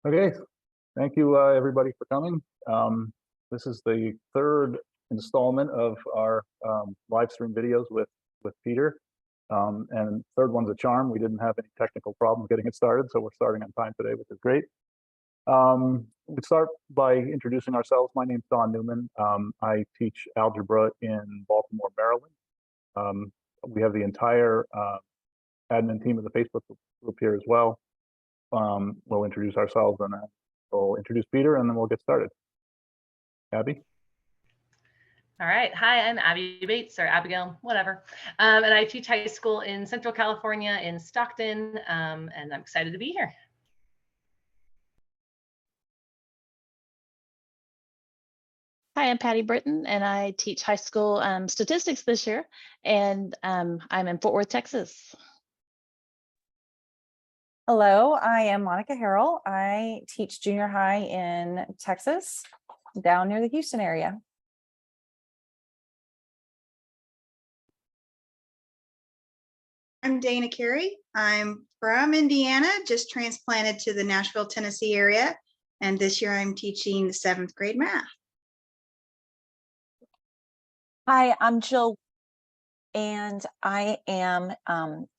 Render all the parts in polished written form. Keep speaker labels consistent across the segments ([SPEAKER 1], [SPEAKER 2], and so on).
[SPEAKER 1] Okay, thank you everybody for coming. This is the third installment of our live stream videos with Peter. And third one's a charm. We didn't have any technical problems getting it started, so we're starting on time today, which is great. We start by introducing ourselves. My name's Don Newman. I teach algebra in Baltimore, Maryland. We have the entire admin team of the Facebook group here as well. We'll introduce ourselves and then we'll introduce Peter and then we'll get started. Abby?
[SPEAKER 2] All right. Hi, I'm Abby Bates, or Abigail, whatever. And I teach high school in Central California in Stockton, and I'm excited to be here.
[SPEAKER 3] Hi, I'm Patty Britton, and I teach high school statistics this year, and I'm in Fort Worth, Texas.
[SPEAKER 4] Hello, I am Monica Harrell. I teach junior high in Texas, down near the Houston area.
[SPEAKER 5] I'm Dana Carey. I'm from Indiana, just transplanted to the Nashville, Tennessee area. And this year I'm teaching 7th grade math.
[SPEAKER 4] Hi, I'm Jill, and I am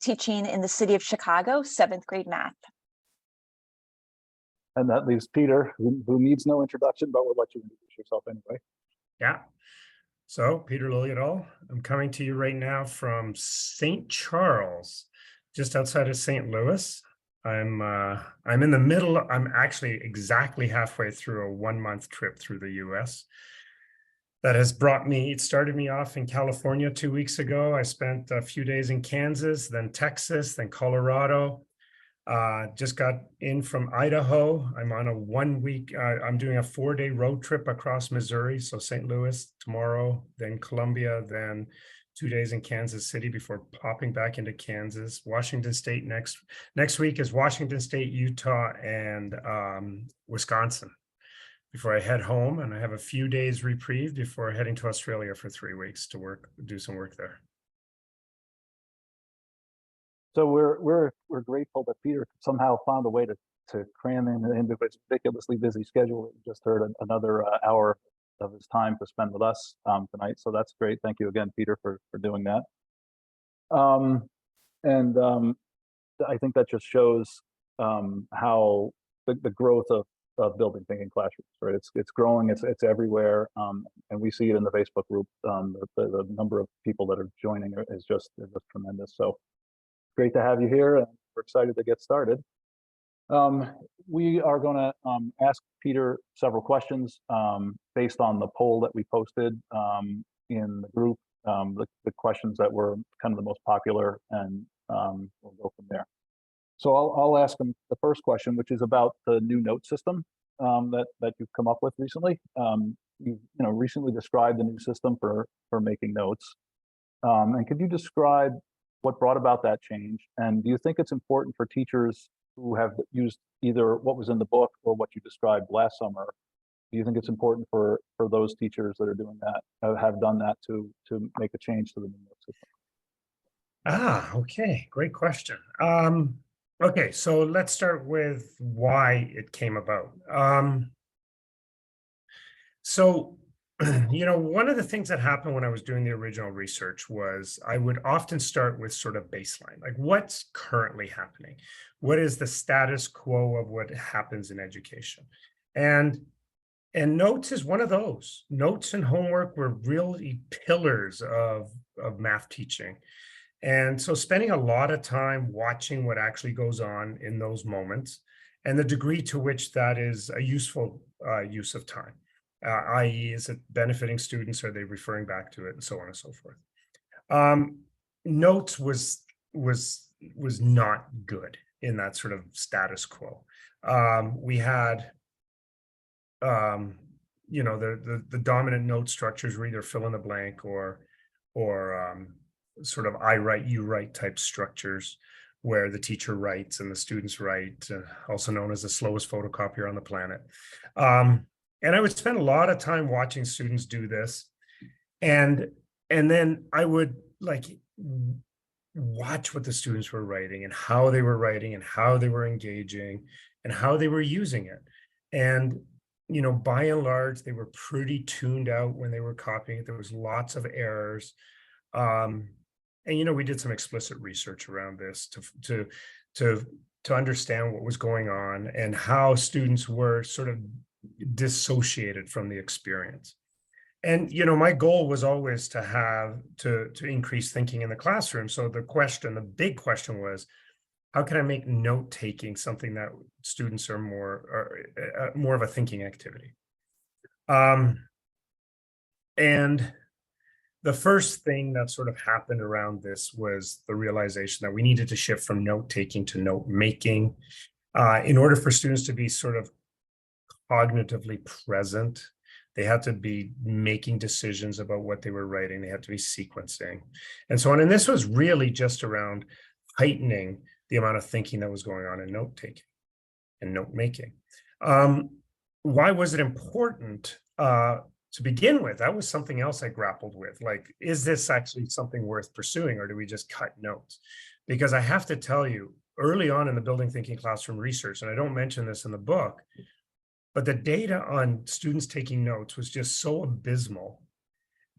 [SPEAKER 4] teaching in the city of Chicago, 7th grade math.
[SPEAKER 1] And that leaves Peter, who needs no introduction, but we'll let you introduce yourself anyway.
[SPEAKER 6] Yeah. So Peter Liljedahl, I'm coming to you right now from St. Charles, just outside of St. Louis. I'm in the middle. I'm actually exactly halfway through a 1-month trip through the US. That has it started me off in California 2 weeks ago. I spent a few days in Kansas, then Texas, then Colorado. Just got in from Idaho. I'm on a 1 week, I'm doing a 4-day road trip across Missouri. So St. Louis tomorrow, then Columbia, then 2 days in Kansas City before popping back into Kansas. Washington State next week is Washington State, Utah, and Wisconsin before I head home. And I have a few days reprieve before heading to Australia for 3 weeks to do some work there.
[SPEAKER 1] So we're grateful that Peter somehow found a way to cram into his ridiculously busy schedule. We just heard another hour of his time to spend with us tonight. So that's great. Thank you again, Peter, for doing that. I think that just shows how the growth of building thinking classrooms, right? It's growing, it's everywhere, and we see it in the Facebook group. The number of people that are joining is just tremendous. So great to have you here, and we're excited to get started. We are going to ask Peter several questions based on the poll that we posted in the group, the questions that were kind of the most popular, and we'll go from there. So I'll ask him the first question, which is about the new note system that you've come up with recently. You've recently described the new system for making notes, and could you describe what brought about that change? And do you think it's important for teachers who have used either what was in the book or what you described last summer? Do you think it's important for those teachers that are doing that, have done that, to make a change to the new note system?
[SPEAKER 6] Okay, great question. Okay, so let's start with why it came about. One of the things that happened when I was doing the original research was I would often start with sort of baseline, like what's currently happening? What is the status quo of what happens in education? And notes is one of those. Notes and homework were really pillars of math teaching. And so spending a lot of time watching what actually goes on in those moments and the degree to which that is a useful use of time. I.e., is it benefiting students? Are they referring back to it, and so on and so forth? Notes was not good in that sort of status quo. We had, the dominant note structures were either fill in the blank or sort of I write, you write type structures, where the teacher writes and the students write, also known as the slowest photocopier on the planet. And I would spend a lot of time watching students do this. And then I would watch what the students were writing and how they were engaging and how they were using it. And, you know, by and large, they were pretty tuned out when they were copying it. There was lots of errors. And, you know, we did some explicit research around this to understand what was going on and how students were sort of dissociated from the experience. And, you know, my goal was always to have to increase thinking in the classroom. So the big question was, how can I make note taking something that students are more of a thinking activity? And the first thing that sort of happened around this was the realization that we needed to shift from note taking to note making in order for students to be sort of cognitively present. They had to be making decisions about what they were writing. They had to be sequencing and so on. And this was really just around heightening the amount of thinking that was going on in note taking and note making. Why was it important? To begin with, that was something else I grappled with. Like, is this actually something worth pursuing, or do we just cut notes? Because I have to tell you, early on in the Building Thinking Classroom research, and I don't mention this in the book, but the data on students taking notes was just so abysmal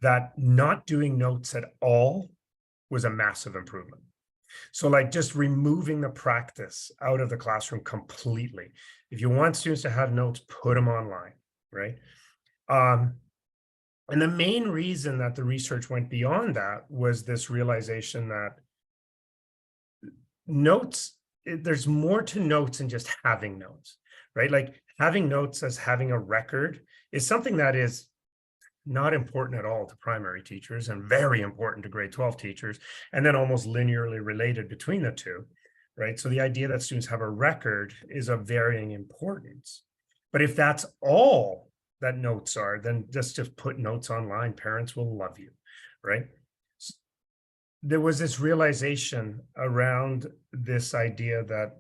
[SPEAKER 6] that not doing notes at all was a massive improvement. So like just removing the practice out of the classroom completely. If you want students to have notes, put them online, right? And the main reason that the research went beyond that was this realization that notes, there's more to notes than just having notes, right? Like having notes as having a record is something that is not important at all to primary teachers and very important to grade 12 teachers, and then almost linearly related between the two, right? So the idea that students have a record is of varying importance. But if that's all that notes are, then just put notes online. Parents will love you, right? There was this realization around this idea that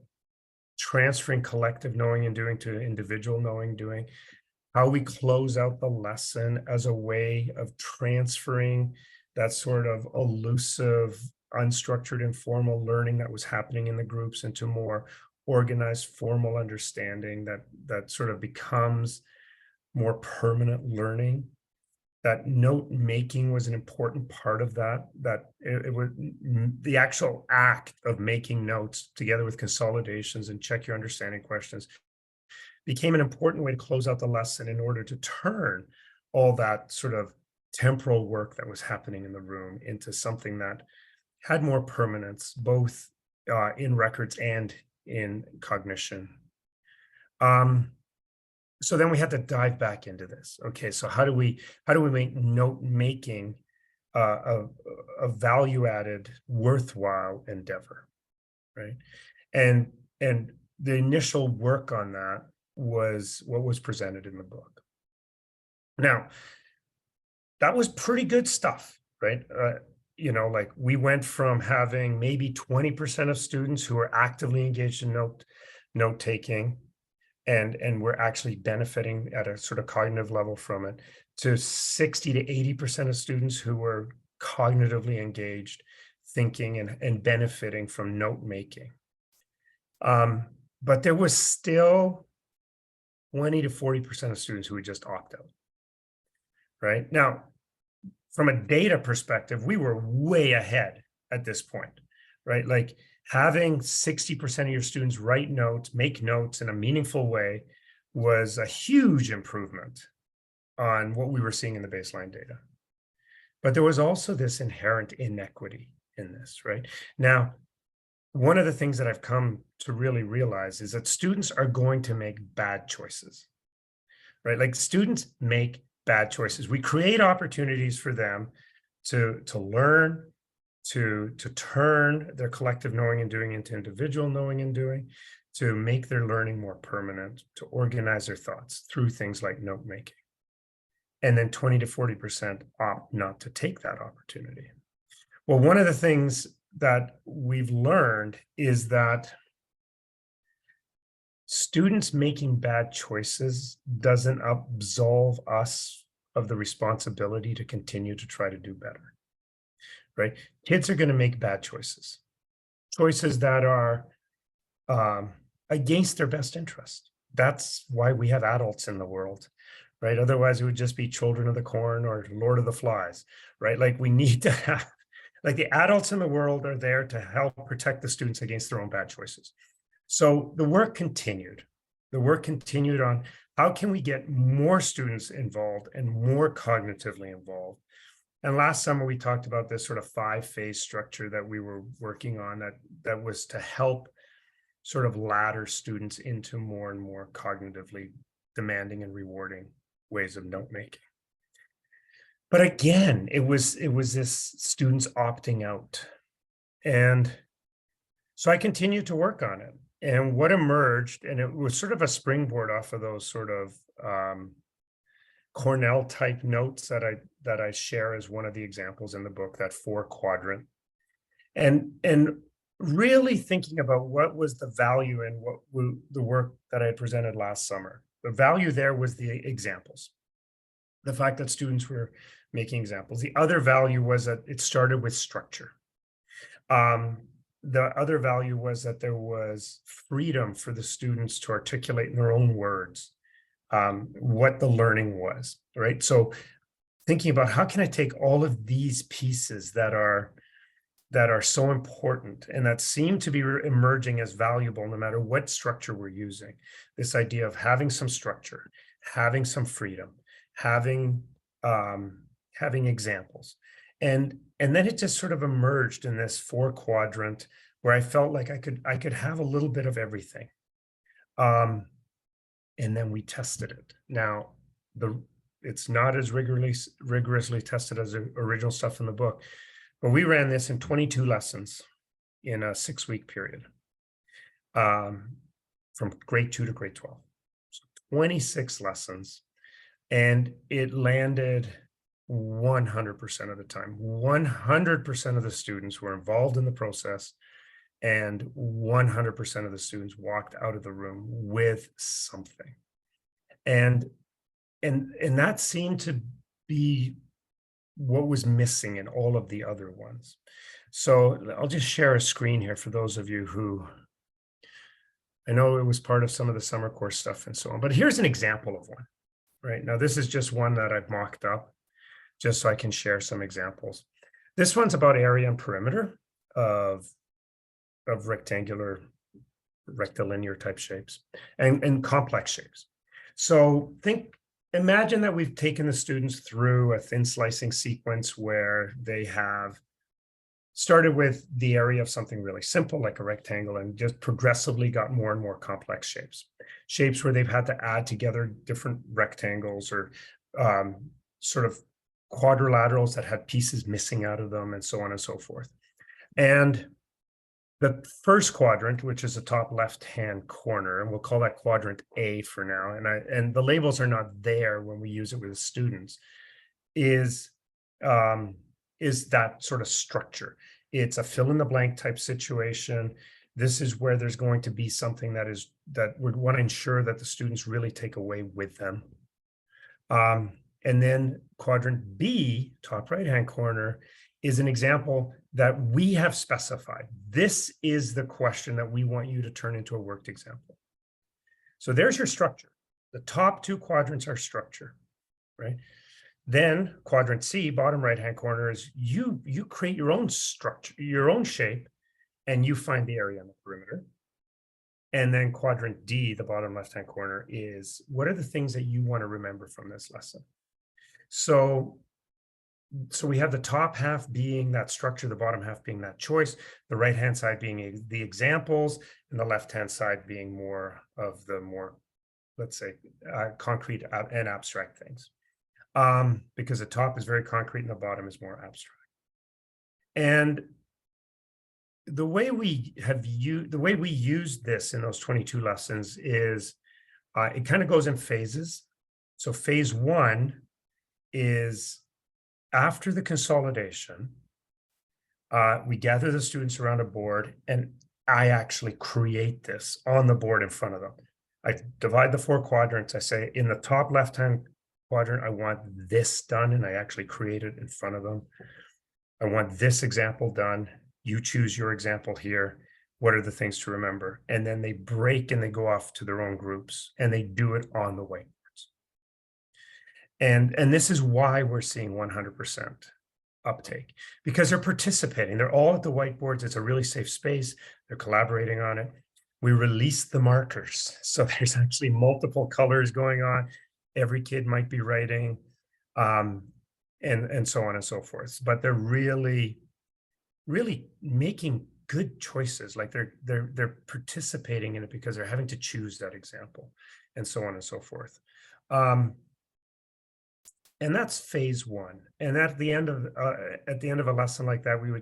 [SPEAKER 6] transferring collective knowing and doing to individual knowing, doing, how we close out the lesson as a way of transferring that sort of elusive, unstructured, informal learning that was happening in the groups into more organized, formal understanding that sort of becomes more permanent learning. That note making was an important part of that, it was the actual act of making notes together with consolidations and check your understanding questions became an important way to close out the lesson in order to turn all that sort of temporal work that was happening in the room into something that had more permanence, both in records and in cognition. So then we had to dive back into this. Okay, so how do we make note making a value-added, worthwhile endeavor, right? And the initial work on that was what was presented in the book. Now, that was pretty good stuff, right? You know, like we went from having maybe 20% of students who were actively engaged in note taking, and we're actually benefiting at a sort of cognitive level from it, to 60 to 80% of students who were cognitively engaged, thinking and benefiting from note making. But there was still 20 to 40% of students who would just opt out, right? Now, from a data perspective, we were way ahead at this point, right? Like having 60% of your students write notes, make notes in a meaningful way was a huge improvement on what we were seeing in the baseline data. But there was also this inherent inequity in this, right? Now, one of the things that I've come to really realize is that students are going to make bad choices, right? Like students make bad choices. We create opportunities for them to learn, to turn their collective knowing and doing into individual knowing and doing, to make their learning more permanent, to organize their thoughts through things like note making. And then 20 to 40% opt not to take that opportunity. Well, one of the things that we've learned is that students making bad choices doesn't absolve us of the responsibility to continue to try to do better, right? Kids are going to make bad choices that are against their best interest. That's why we have adults in the world, right? Otherwise, it would just be Children of the Corn or Lord of the Flies, right? Like we need to have, like the adults in the world are there to help protect the students against their own bad choices. So the work continued. The work continued on how can we get more students involved and more cognitively involved. And last summer, we talked about this sort of 5-phase structure that we were working on that was to help sort of ladder students into more and more cognitively demanding and rewarding ways of note making. But again, it was this students opting out. And so I continued to work on it. And what emerged, and it was sort of a springboard off of those sort of Cornell type notes that I share as one of the examples in the book, that 4-quadrant, and really thinking about what was the value in the work that I had presented last summer. The value there was the examples, the fact that students were making examples. The other value was that it started with structure. The other value was that there was freedom for the students to articulate in their own words what the learning was, right? So thinking about how can I take all of these pieces that are so important and that seem to be emerging as valuable no matter what structure we're using. This idea of having some structure, having some freedom, having examples. And then it just sort of emerged in this 4-quadrant where I felt like I could have a little bit of everything. And then we tested it. Now, it's not as rigorously tested as the original stuff in the book, but we ran this in 22 lessons in a 6-week period, from grade 2 to grade 12. So 26 lessons, and it landed 100% of the time. 100% of the students were involved in the process, and 100% of the students walked out of the room with something. And that seemed to be what was missing in all of the other ones. So I'll just share a screen here for those of you who, I know it was part of some of the summer course stuff and so on, but here's an example of one, right? Now, this is just one that I've mocked up just so I can share some examples. This one's about area and perimeter of rectilinear type shapes and complex shapes. So imagine that we've taken the students through a thin slicing sequence where they have started with the area of something really simple, like a rectangle, and just progressively got more and more complex shapes where they've had to add together different rectangles or sort of quadrilaterals that had pieces missing out of them and so on and so forth. And the first quadrant, which is the top left-hand corner, and we'll call that quadrant A for now, and the labels are not there when we use it with students, is that sort of structure. It's a fill-in-the-blank type situation. This is where there's going to be something that we want to ensure that the students really take away with them. And then quadrant B, top right-hand corner, is an example that we have specified. This is the question that we want you to turn into a worked example. So there's your structure. The top 2 quadrants are structure, right? Then quadrant C, bottom right-hand corner, is you create your own structure, your own shape, and you find the area on the perimeter. And then quadrant D, the bottom left-hand corner, is what are the things that you want to remember from this lesson? So we have the top half being that structure, the bottom half being that choice, the right-hand side being the examples, and the left-hand side being more of the let's say, concrete and abstract things. Because the top is very concrete and the bottom is more abstract. And the way we use this in those 22 lessons is it kind of goes in phases. So phase 1 is after the consolidation, we gather the students around a board, and I actually create this on the board in front of them. I divide the 4 quadrants. I say in the top left-hand quadrant, I want this done, and I actually create it in front of them. I want this example done. You choose your example here. What are the things to remember? And then they break and they go off to their own groups and they do it on the whiteboards. And this is why we're seeing 100% uptake, because they're participating. They're all at the whiteboards. It's a really safe space. They're collaborating on it. We release the markers. So there's actually multiple colors going on. Every kid might be writing, and so on and so forth. But they're really making good choices. Like they're participating in it because they're having to choose that example, and so on and so forth. And that's phase one. And at the end of a lesson like that, we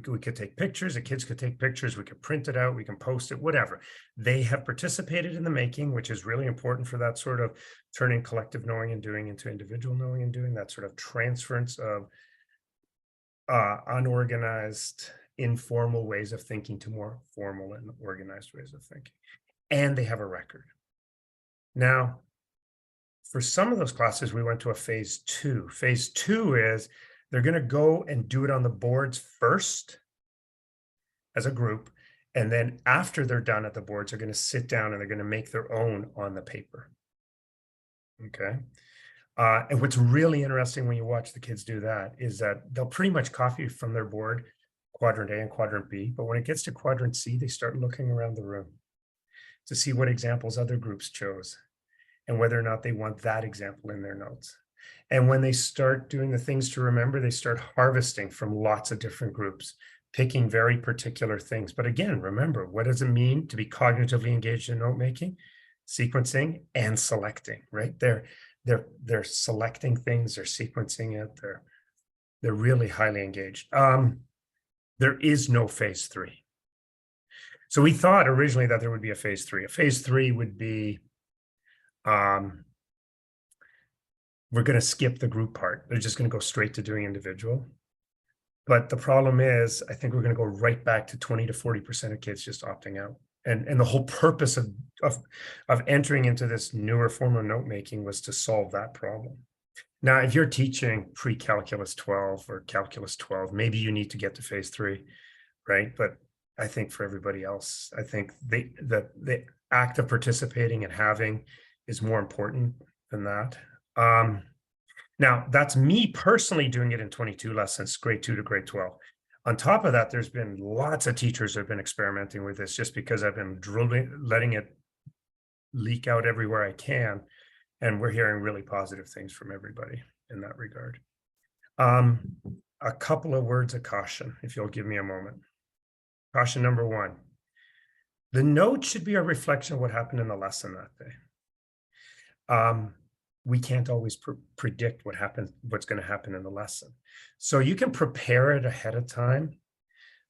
[SPEAKER 6] could take pictures. The kids could take pictures. We could print it out. We can post it. Whatever. They have participated in the making, which is really important for that sort of turning collective knowing and doing into individual knowing and doing. That sort of transference of unorganized, informal ways of thinking to more formal and organized ways of thinking. And they have a record. Now, for some of those classes, we went to a phase two. Phase two is they're going to go and do it on the boards first as a group. And then after they're done at the boards, they're going to sit down and they're going to make their own on the paper. Okay. And what's really interesting when you watch the kids do that is that they'll pretty much copy from their board, Quadrant A and Quadrant B. But when it gets to Quadrant C, they start looking around the room to see what examples other groups chose, and whether or not they want that example in their notes. And when they start doing the things to remember, they start harvesting from lots of different groups, picking very particular things. But again, remember, what does it mean to be cognitively engaged in note making, sequencing, and selecting, right? They're selecting things, they're sequencing it, they're really highly engaged. There is no phase three. So we thought originally that there would be a phase three. A phase three would be, we're going to skip the group part. They're just going to go straight to doing individual. But the problem is, I think we're going to go right back to 20 to 40% of kids just opting out. And the whole purpose of entering into this newer form of note making was to solve that problem. Now, if you're teaching pre-calculus 12 or calculus 12, maybe you need to get to phase three, right? But I think for everybody else, I think the act of participating and having is more important than that. Now, that's me personally doing it in 22 lessons, grade 2 to grade 12. On top of that, there's been lots of teachers who have been experimenting with this just because I've been letting it leak out everywhere I can. And we're hearing really positive things from everybody in that regard. A couple of words of caution, if you'll give me a moment. Caution number one, the note should be a reflection of what happened in the lesson that day. We can't always predict what's going to happen in the lesson. So you can prepare it ahead of time,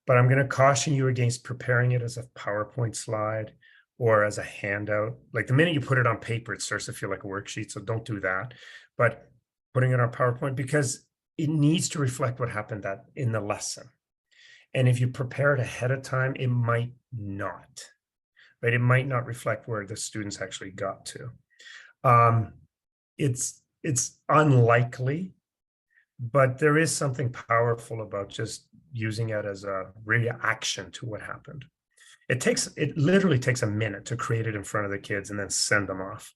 [SPEAKER 6] but I'm going to caution you against preparing it as a PowerPoint slide or as a handout. Like the minute you put it on paper, it starts to feel like a worksheet. So don't do that. But putting it on PowerPoint, because it needs to reflect what happened in the lesson. And if you prepare it ahead of time, it might not, right? It might not reflect where the students actually got to. It's unlikely, but there is something powerful about just using it as a reaction to what happened. It literally takes a minute to create it in front of the kids and then send them off.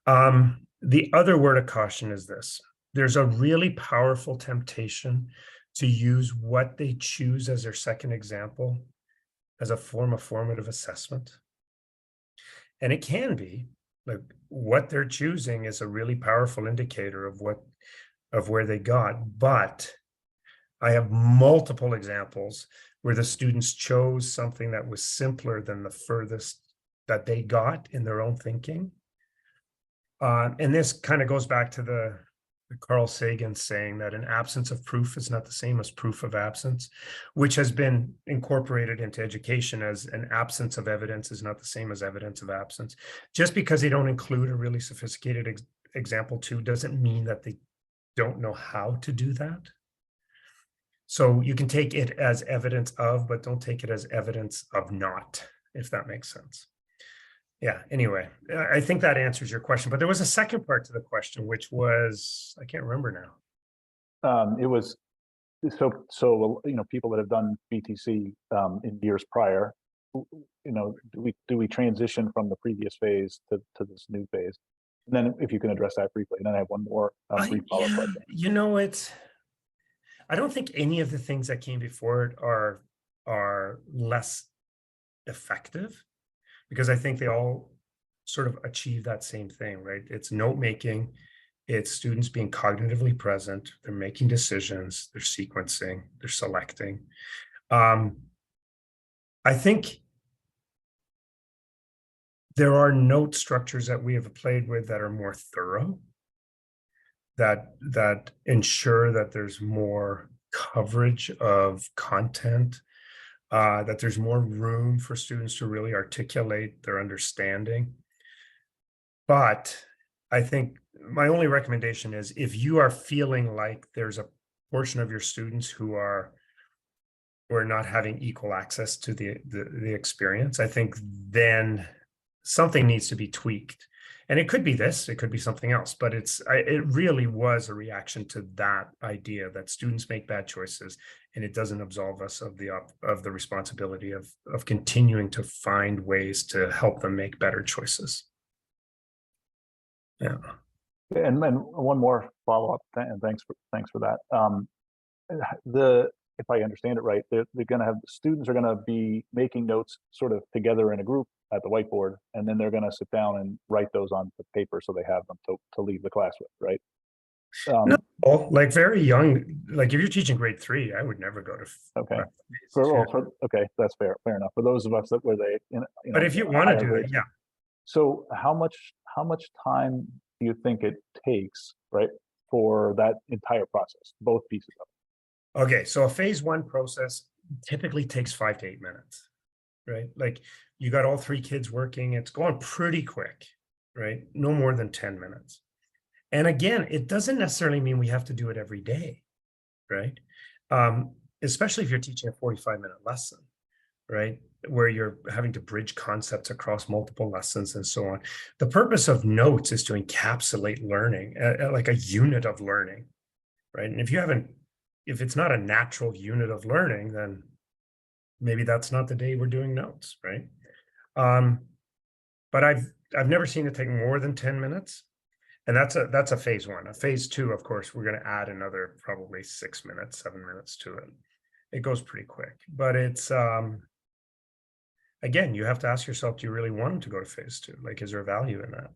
[SPEAKER 6] The other word of caution is this. There's a really powerful temptation to use what they choose as their second example as a form of formative assessment. And it can be, like, what they're choosing is a really powerful indicator of where they got. But I have multiple examples where the students chose something that was simpler than the furthest that they got in their own thinking. And this kind of goes back to the Carl Sagan saying that an absence of proof is not the same as proof of absence, which has been incorporated into education as an absence of evidence is not the same as evidence of absence. Just because they don't include a really sophisticated example two doesn't mean that they don't know how to do that. So you can take it as evidence of, but don't take it as evidence of not, if that makes sense. Yeah, anyway, I think that answers your question, but there was a second part to the question, which was, I can't remember now.
[SPEAKER 1] It was, so people that have done BTC in years prior you know, do we transition from the previous phase to this new phase? And then if you can address that briefly, and then I have one more brief follow-up
[SPEAKER 6] Yeah,
[SPEAKER 1] question.
[SPEAKER 6] you know, I don't think any of the things that came before it are less effective, because I think they all sort of achieve that same thing, right? It's note making, it's students being cognitively present, they're making decisions, they're sequencing, they're selecting. I think there are note structures that we have played with that are more thorough, that ensure that there's more coverage of content, that there's more room for students to really articulate their understanding. But I think my only recommendation is, if you are feeling like there's a portion of your students who are not having equal access to the experience, I think then something needs to be tweaked. And it could be this, it could be something else, but it really was a reaction to that idea that students make bad choices, and it doesn't absolve us of the responsibility of continuing to find ways to help them make better choices. Yeah.
[SPEAKER 1] And then one more follow-up, and thanks for that. If I understand it right, they're going to have, the students are going to be making notes sort of together in a group at the whiteboard, and then they're going to sit down and write those on the paper so they have them to leave the class with, right?
[SPEAKER 6] No, like very young, like if you're teaching grade 3, I would never go to.
[SPEAKER 1] Okay. Okay, that's fair enough. For those of us that were they, you know,
[SPEAKER 6] but if you want to do it, yeah.
[SPEAKER 1] So how much time do you think it takes, right, for that entire process, both pieces of it?
[SPEAKER 6] Okay, so a phase 1 process typically takes 5 to 8 minutes, right? Like you got all 3 kids working, it's going pretty quick, right? No more than 10 minutes. And again, it doesn't necessarily mean we have to do it every day, right? Especially if you're teaching a 45-minute lesson, right? Where you're having to bridge concepts across multiple lessons and so on. The purpose of notes is to encapsulate learning, like a unit of learning, right? And if it's not a natural unit of learning, then maybe that's not the day we're doing notes, right? But I've never seen it take more than 10 minutes. And that's a phase 1. A phase 2, of course, we're going to add another probably 6 minutes, 7 minutes to it. It goes pretty quick, but it's, again, you have to ask yourself, do you really want them to go to phase 2? Like, is there value in that?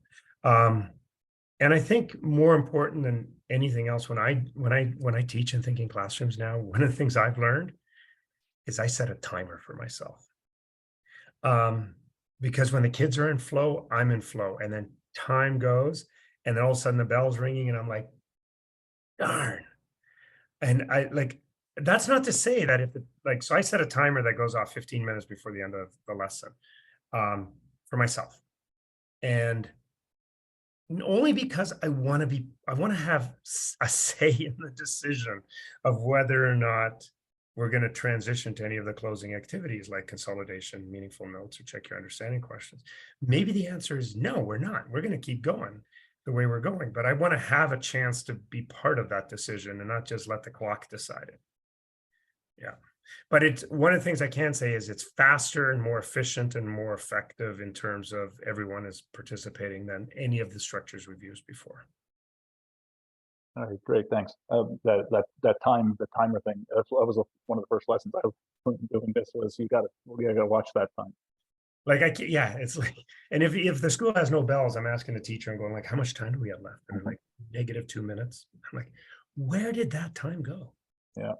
[SPEAKER 6] And I think more important than anything else, when I teach in thinking classrooms now, one of the things I've learned is I set a timer for myself. Because when the kids are in flow, I'm in flow, and then time goes, and then all of a sudden the bell's ringing, and I'm like, darn. And that's not to say that so I set a timer that goes off 15 minutes before the end of the lesson, for myself. And only because I want to have a say in the decision of whether or not we're going to transition to any of the closing activities like consolidation, meaningful notes, or check your understanding questions. Maybe the answer is no, we're not. We're going to keep going the way we're going, but I want to have a chance to be part of that decision and not just let the clock decide it. Yeah. But it's one of the things I can say is it's faster and more efficient and more effective in terms of everyone is participating than any of the structures we've used before.
[SPEAKER 1] All right, great, thanks. The timer thing. That was one of the first lessons I was doing. This was we gotta watch that time.
[SPEAKER 6] Like it's like, and if the school has no bells, I'm asking the teacher and going like, how much time do we have left? And they're like, -2 minutes. I'm like, where did that time go?
[SPEAKER 1] Yeah.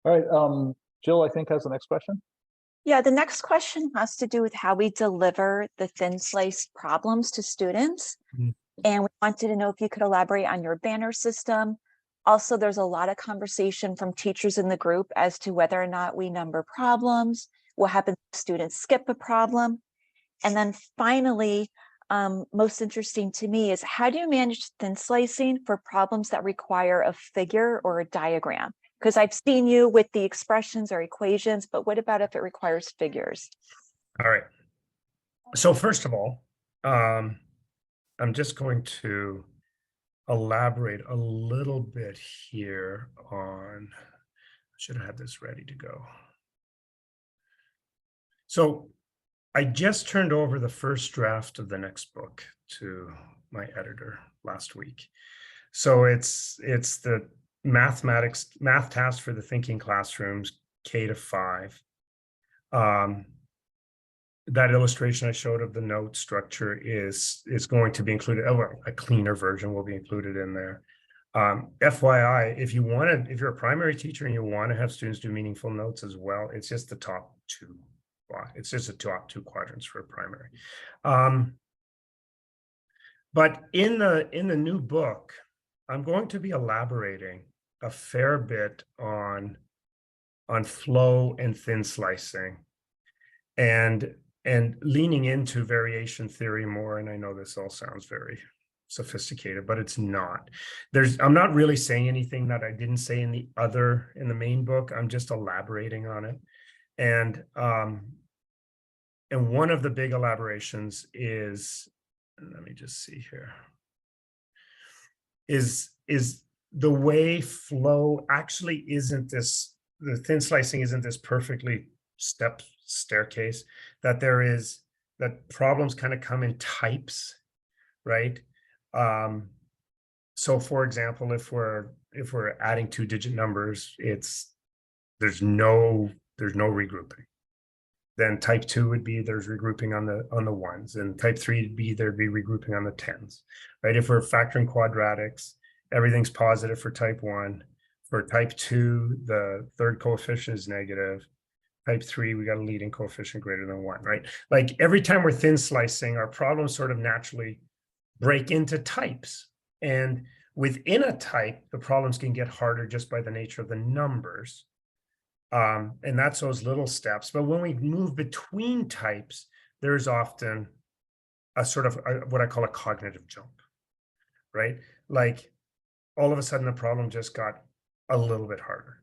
[SPEAKER 1] All right, Jill, I think has the next question.
[SPEAKER 4] Yeah, the next question has to do with how we deliver the thin sliced problems to students. And we wanted to know if you could elaborate on your banner system. Also, there's a lot of conversation from teachers in the group as to whether or not we number problems, what happens if students skip a problem. And then finally, most interesting to me is, how do you manage thin slicing for problems that require a figure or a diagram? Because I've seen you with the expressions or equations, but what about if it requires figures?
[SPEAKER 6] All right. So first of all, I'm just going to elaborate a little bit here on, I should have had this ready to go. So I just turned over the first draft of the next book to my editor last week. So it's the math task for the thinking classrooms, K to 5. That illustration I showed of the note structure is going to be included. Oh, well, a cleaner version will be included in there. FYI, if you're a primary teacher and you want to have students do meaningful notes as well, it's just the top 2. It's just the top 2 quadrants for a primary. But in the new book, I'm going to be elaborating a fair bit on flow and thin slicing, and leaning into variation theory more. And I know this all sounds very sophisticated, but it's not. I'm not really saying anything that I didn't say in the main book. I'm just elaborating on it. And one of the big elaborations is, let me just see here, is the way flow actually isn't this, the thin slicing isn't this perfectly stepped staircase, that problems kind of come in types, right? So for example, if we're adding 2-digit numbers, there's no regrouping. Then type 2 would be there's regrouping on the ones, and type 3 would be there'd be regrouping on the 10s, right? If we're factoring quadratics, everything's positive for type 1. For type 2, the third coefficient is negative. Type 3, we got a leading coefficient greater than 1, right? Like every time we're thin slicing, our problems sort of naturally break into types. And within a type, the problems can get harder just by the nature of the numbers. And that's those little steps. But when we move between types, there's often a sort of what I call a cognitive jump, right? Like all of a sudden the problem just got a little bit harder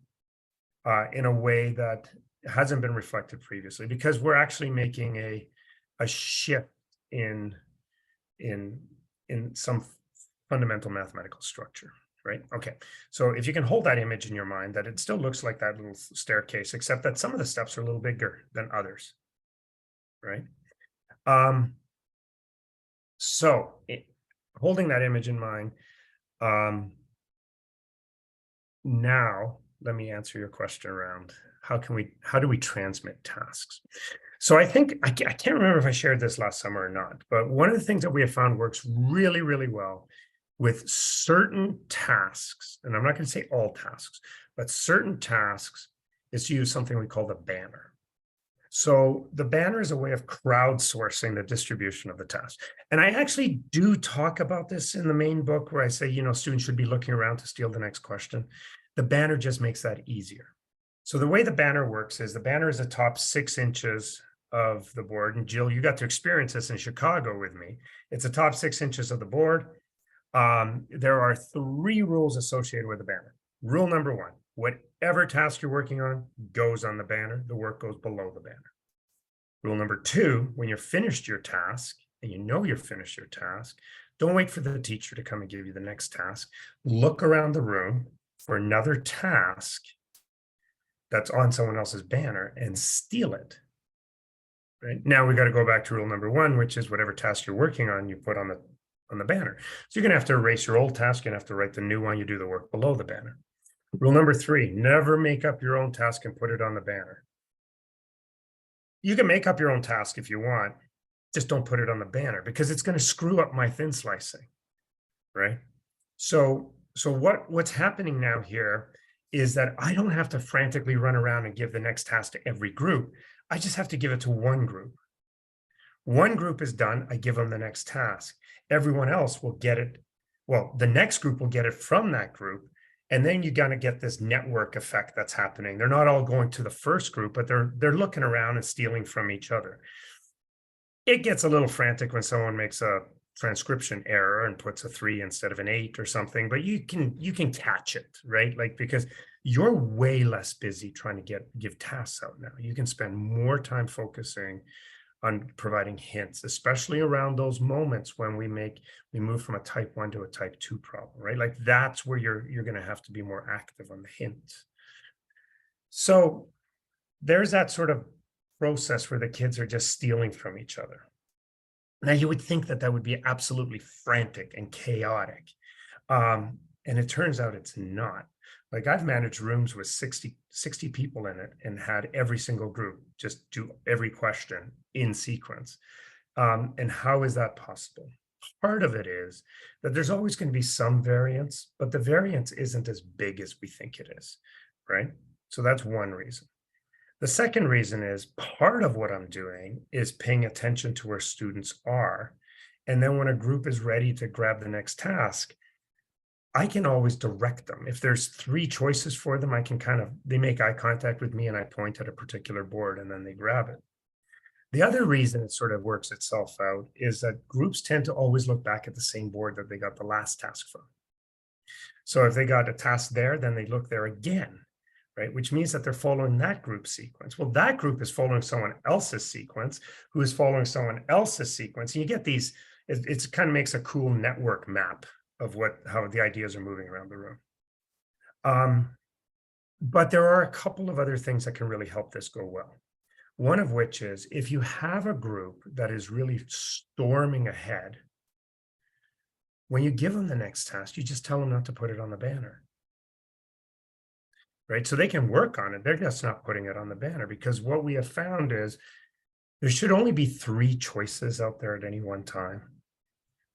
[SPEAKER 6] in a way that hasn't been reflected previously, because we're actually making a shift in some fundamental mathematical structure. Right. Okay. So if you can hold that image in your mind, that it still looks like that little staircase, except that some of the steps are a little bigger than others. Right. So holding that image in mind, now let me answer your question around how do we transmit tasks? So I think, I can't remember if I shared this last summer or not, but one of the things that we have found works really, really well with certain tasks, and I'm not going to say all tasks, but certain tasks, is to use something we call the banner. So the banner is a way of crowdsourcing the distribution of the task. And I actually do talk about this in the main book, where I say, students should be looking around to steal the next question. The banner just makes that easier. So the way the banner works is the banner is the top 6 inches of the board. And Jill, you got to experience this in Chicago with me. It's the top 6 inches of the board. There are 3 rules associated with the banner. Rule number 1, whatever task you're working on goes on the banner. The work goes below the banner. Rule number 2, when you're finished your task, and you're finished your task, don't wait for the teacher to come and give you the next task. Look around the room for another task that's on someone else's banner and steal it. Right? Now we got to go back to rule number 1, which is whatever task you're working on, you put on the banner. So you're going to have to erase your old task. You're going to have to write the new one. You do the work below the banner. Rule number 3, never make up your own task and put it on the banner. You can make up your own task if you want, just don't put it on the banner, because it's going to screw up my thin slicing, right? So what's happening now here is that I don't have to frantically run around and give the next task to every group. I just have to give it to one group. One group is done, I give them the next task. Everyone else will get it. Well, the next group will get it from that group. And then you're going to get this network effect that's happening. They're not all going to the first group, but they're looking around and stealing from each other. It gets a little frantic when someone makes a transcription error and puts a 3 instead of an 8 or something, but you can catch it, right? Like, because you're way less busy trying to give tasks out now. You can spend more time focusing on providing hints, especially around those moments when we move from a type 1 to a type 2 problem, right? Like that's where you're going to have to be more active on the hints. So there's that sort of process where the kids are just stealing from each other. Now, you would think that that would be absolutely frantic and chaotic. And it turns out it's not. Like, I've managed rooms with 60 people in it and had every single group just do every question in sequence. And how is that possible? Part of it is that there's always going to be some variance, but the variance isn't as big as we think it is, right? So that's one reason. The second reason is part of what I'm doing is paying attention to where students are. And then when a group is ready to grab the next task, I can always direct them. If there's 3 choices for them, I can they make eye contact with me and I point at a particular board and then they grab it. The other reason it sort of works itself out is that groups tend to always look back at the same board that they got the last task from. So if they got a task there, then they look there again, right? Which means that they're following that group sequence. Well, that group is following someone else's sequence, who is following someone else's sequence. And you get these, it kind of makes a cool network map of how the ideas are moving around the room. But there are a couple of other things that can really help this go well. One of which is, if you have a group that is really storming ahead, when you give them the next task, you just tell them not to put it on the banner. Right? So they can work on it. They're just not putting it on the banner, because what we have found is there should only be 3 choices out there at any one time.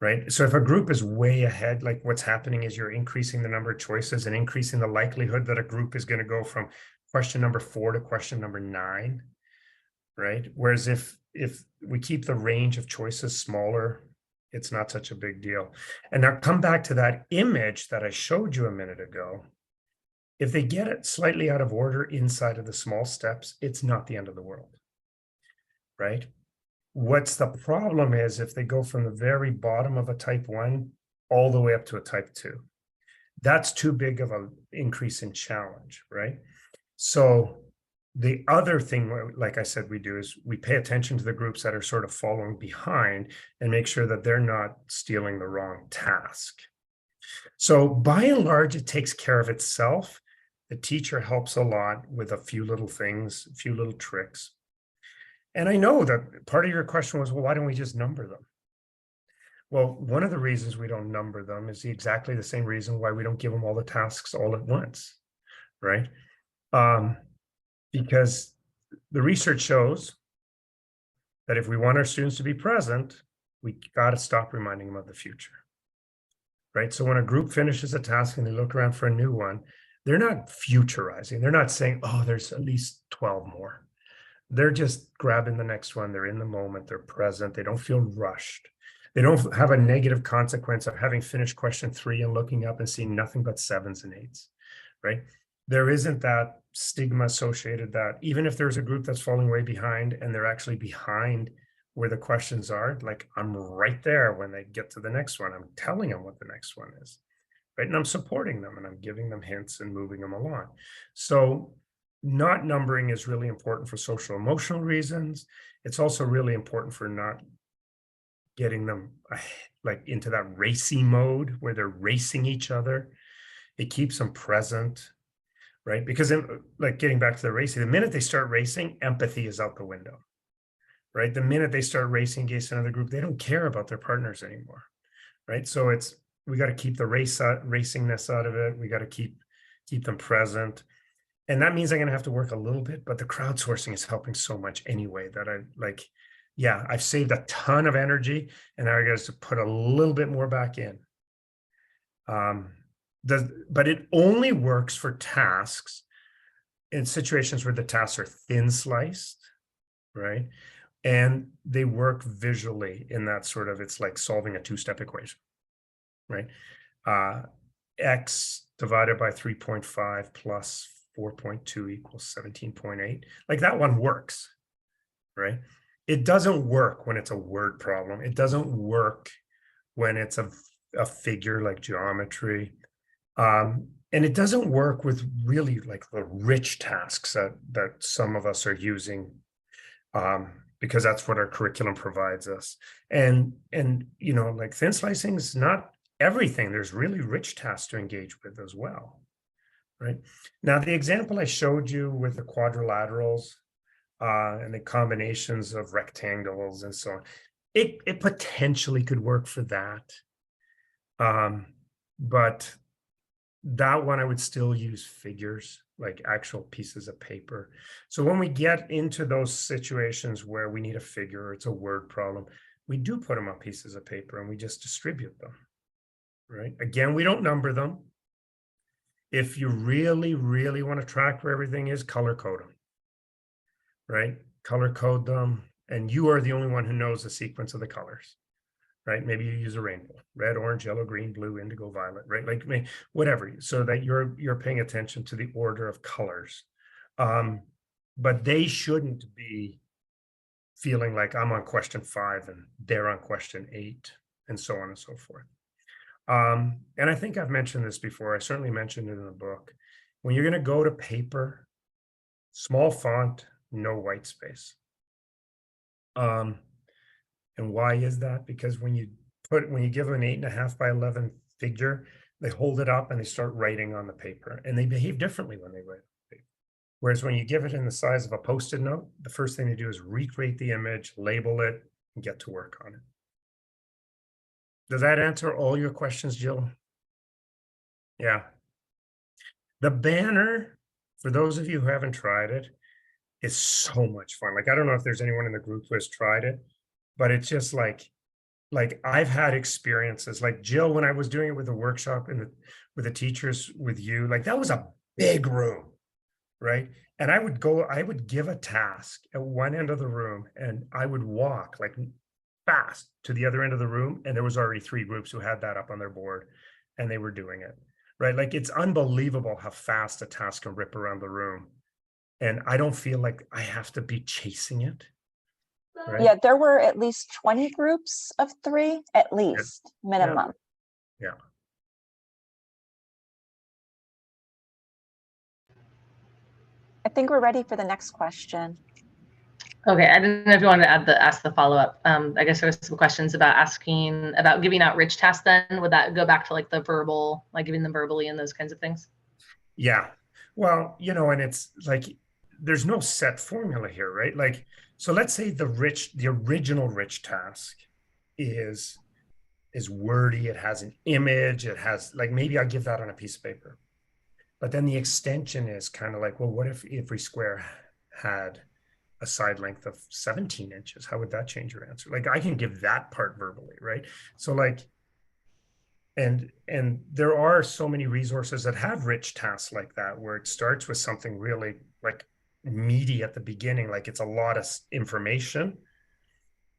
[SPEAKER 6] Right? So if a group is way ahead, like what's happening is you're increasing the number of choices and increasing the likelihood that a group is going to go from question number 4 to question number 9. Right? Whereas if we keep the range of choices smaller, it's not such a big deal. And now come back to that image that I showed you a minute ago. If they get it slightly out of order inside of the small steps, it's not the end of the world. Right? What's the problem is if they go from the very bottom of a type 1 all the way up to a type 2. That's too big of an increase in challenge, right? So the other thing, like I said, we do is we pay attention to the groups that are sort of following behind and make sure that they're not stealing the wrong task. So by and large, it takes care of itself. The teacher helps a lot with a few little things, a few little tricks. And I know that part of your question was, well, why don't we just number them? Well, one of the reasons we don't number them is exactly the same reason why we don't give them all the tasks all at once, right? Because the research shows that if we want our students to be present, we got to stop reminding them of the future, right? So when a group finishes a task and they look around for a new one, they're not futurizing. They're not saying, oh, there's at least 12 more. They're just grabbing the next one. They're in the moment. They're present. They don't feel rushed. They don't have a negative consequence of having finished question 3 and looking up and seeing nothing but 7s and 8s, right? There isn't that stigma associated that even if there's a group that's falling way behind and they're actually behind where the questions are, like I'm right there when they get to the next one. I'm telling them what the next one is, right? And I'm supporting them and I'm giving them hints and moving them along. So not numbering is really important for social emotional reasons. It's also really important for not getting them like into that racy mode where they're racing each other. It keeps them present. Right? Because like getting back to the racing, the minute they start racing, empathy is out the window, right? The minute they start racing against another group, they don't care about their partners anymore, right? So we got to keep the racingness out of it. We got to keep them present. And that means I'm going to have to work a little bit, but the crowdsourcing is helping so much anyway that I've saved a ton of energy and now I got to put a little bit more back in. But it only works for tasks in situations where the tasks are thin sliced, right? And they work visually in that sort of, it's like solving a 2-step equation, right? X divided by 3.5 plus 4.2 equals 17.8. Like that one works, right? It doesn't work when it's a word problem. It doesn't work when it's a figure like geometry. And it doesn't work with really like the rich tasks that some of us are using, because that's what our curriculum provides us. And you know, like thin slicing is not everything. There's really rich tasks to engage with as well, right? Now, the example I showed you with the quadrilaterals, and the combinations of rectangles and so on. It potentially could work for that. But that one I would still use figures, like actual pieces of paper. So when we get into those situations where we need a figure or it's a word problem, we do put them on pieces of paper and we just distribute them, right? Again, we don't number them. If you really, really want to track where everything is, color code them, right? Color code them, and you are the only one who knows the sequence of the colors, right? Maybe you use a rainbow, red, orange, yellow, green, blue, indigo, violet, right? Like whatever, so that you're paying attention to the order of colors. But they shouldn't be feeling like I'm on question 5 and they're on question 8 and so on and so forth. And I think I've mentioned this before. I certainly mentioned it in the book. When you're going to go to paper, small font, no white space. And why is that? Because when you give them an 8.5 by 11 figure, they hold it up and they start writing on the paper, and they behave differently when they write on the paper. Whereas when you give it in the size of a Post-it note, the first thing they do is recreate the image, label it, and get to work on it. Does that answer all your questions, Jill? Yeah. The banner, for those of you who haven't tried it, is so much fun. Like, I don't know if there's anyone in the group who has tried it, but it's just like I've had experiences like Jill, when I was doing it with a workshop with the teachers with you, like that was a big room, right? And I would give a task at one end of the room and I would walk like fast to the other end of the room, and there was already 3 groups who had that up on their board and they were doing it, right? Like, it's unbelievable how fast a task can rip around the room, and I don't feel like I have to be chasing it, right?
[SPEAKER 4] Yeah, there were at least 20 groups of 3, at least, minimum.
[SPEAKER 6] Yeah.
[SPEAKER 4] I think we're ready for the next question.
[SPEAKER 2] Okay, I didn't know if you wanted to ask the follow-up. I guess there was some questions about giving out rich tasks then. Would that go back to like the verbal, like giving them verbally and those kinds of things?
[SPEAKER 6] Yeah. Well, and it's like, there's no set formula here, right? Like, so let's say the original rich task is wordy, it has an image, it has, like, maybe I give that on a piece of paper. But then the extension is kind of like, well, what if every square had a side length of 17 inches? How would that change your answer? Like, I can give that part verbally, right? So like, and there are so many resources that have rich tasks like that, where it starts with something really like meaty at the beginning, like it's a lot of information,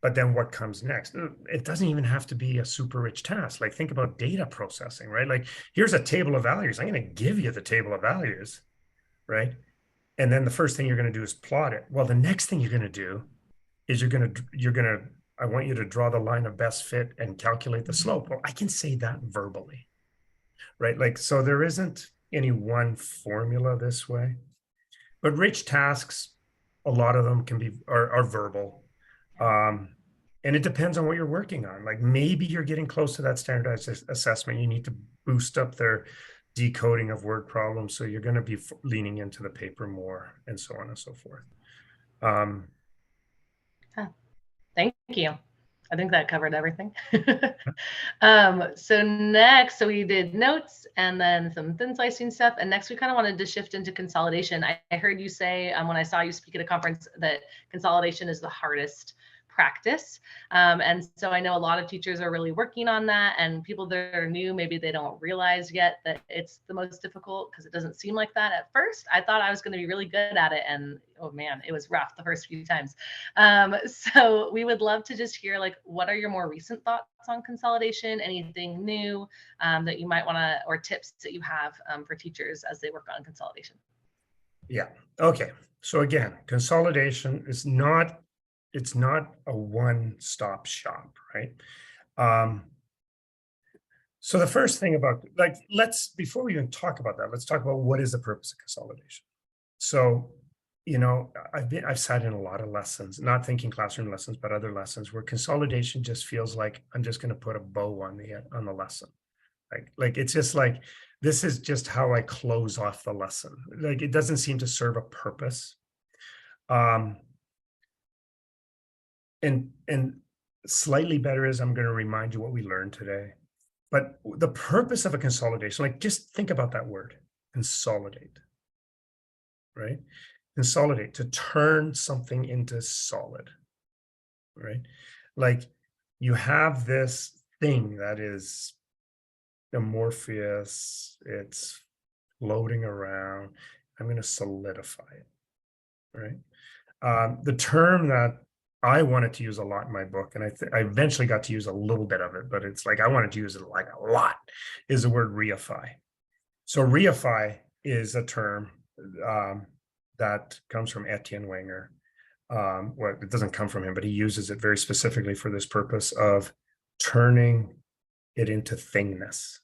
[SPEAKER 6] but then what comes next? It doesn't even have to be a super rich task. Like, think about data processing, right? Like, here's a table of values. I'm going to give you the table of values, right? And then the first thing you're going to do is plot it. Well, the next thing you're going to do is I want you to draw the line of best fit and calculate the slope. Well, I can say that verbally, right? Like, so there isn't any one formula this way, but rich tasks, a lot of them are verbal. And it depends on what you're working on. Like, maybe you're getting close to that standardized assessment. You need to boost up their decoding of word problems. So you're going to be leaning into the paper more, and so on and so forth.
[SPEAKER 2] Thank you. I think that covered everything. So next, we did notes and then some thin slicing stuff. And next we kind of wanted to shift into consolidation. I heard you say when I saw you speak at a conference that consolidation is the hardest practice. And so I know a lot of teachers are really working on that, and people that are new, maybe they don't realize yet that it's the most difficult, because it doesn't seem like that at first. I thought I was going to be really good at it, and oh man, it was rough the first few times. So we would love to just hear, like, what are your more recent thoughts on consolidation? Anything new that you might want to, or tips that you have for teachers as they work on consolidation?
[SPEAKER 6] Yeah. Okay. So again, consolidation is not, it's not a one-stop shop, right? So the first thing about, like, before we even talk about that, let's talk about what is the purpose of consolidation. So, I've sat in a lot of lessons, not thinking classroom lessons, but other lessons where consolidation just feels like I'm just going to put a bow on the lesson. Like it's just like, this is just how I close off the lesson. Like, it doesn't seem to serve a purpose. and slightly better is I'm going to remind you what we learned today. But the purpose of a consolidation, like just think about that word, consolidate, right? Consolidate, to turn something into solid, right? Like you have this thing that is amorphous, it's floating around. I'm going to solidify it, right? The term that I wanted to use a lot in my book, and I eventually got to use a little bit of it, but it's like I wanted to use it like a lot, is the word reify. So reify is a term that comes from Etienne Wenger. Well, it doesn't come from him, but he uses it very specifically for this purpose of turning it into thingness,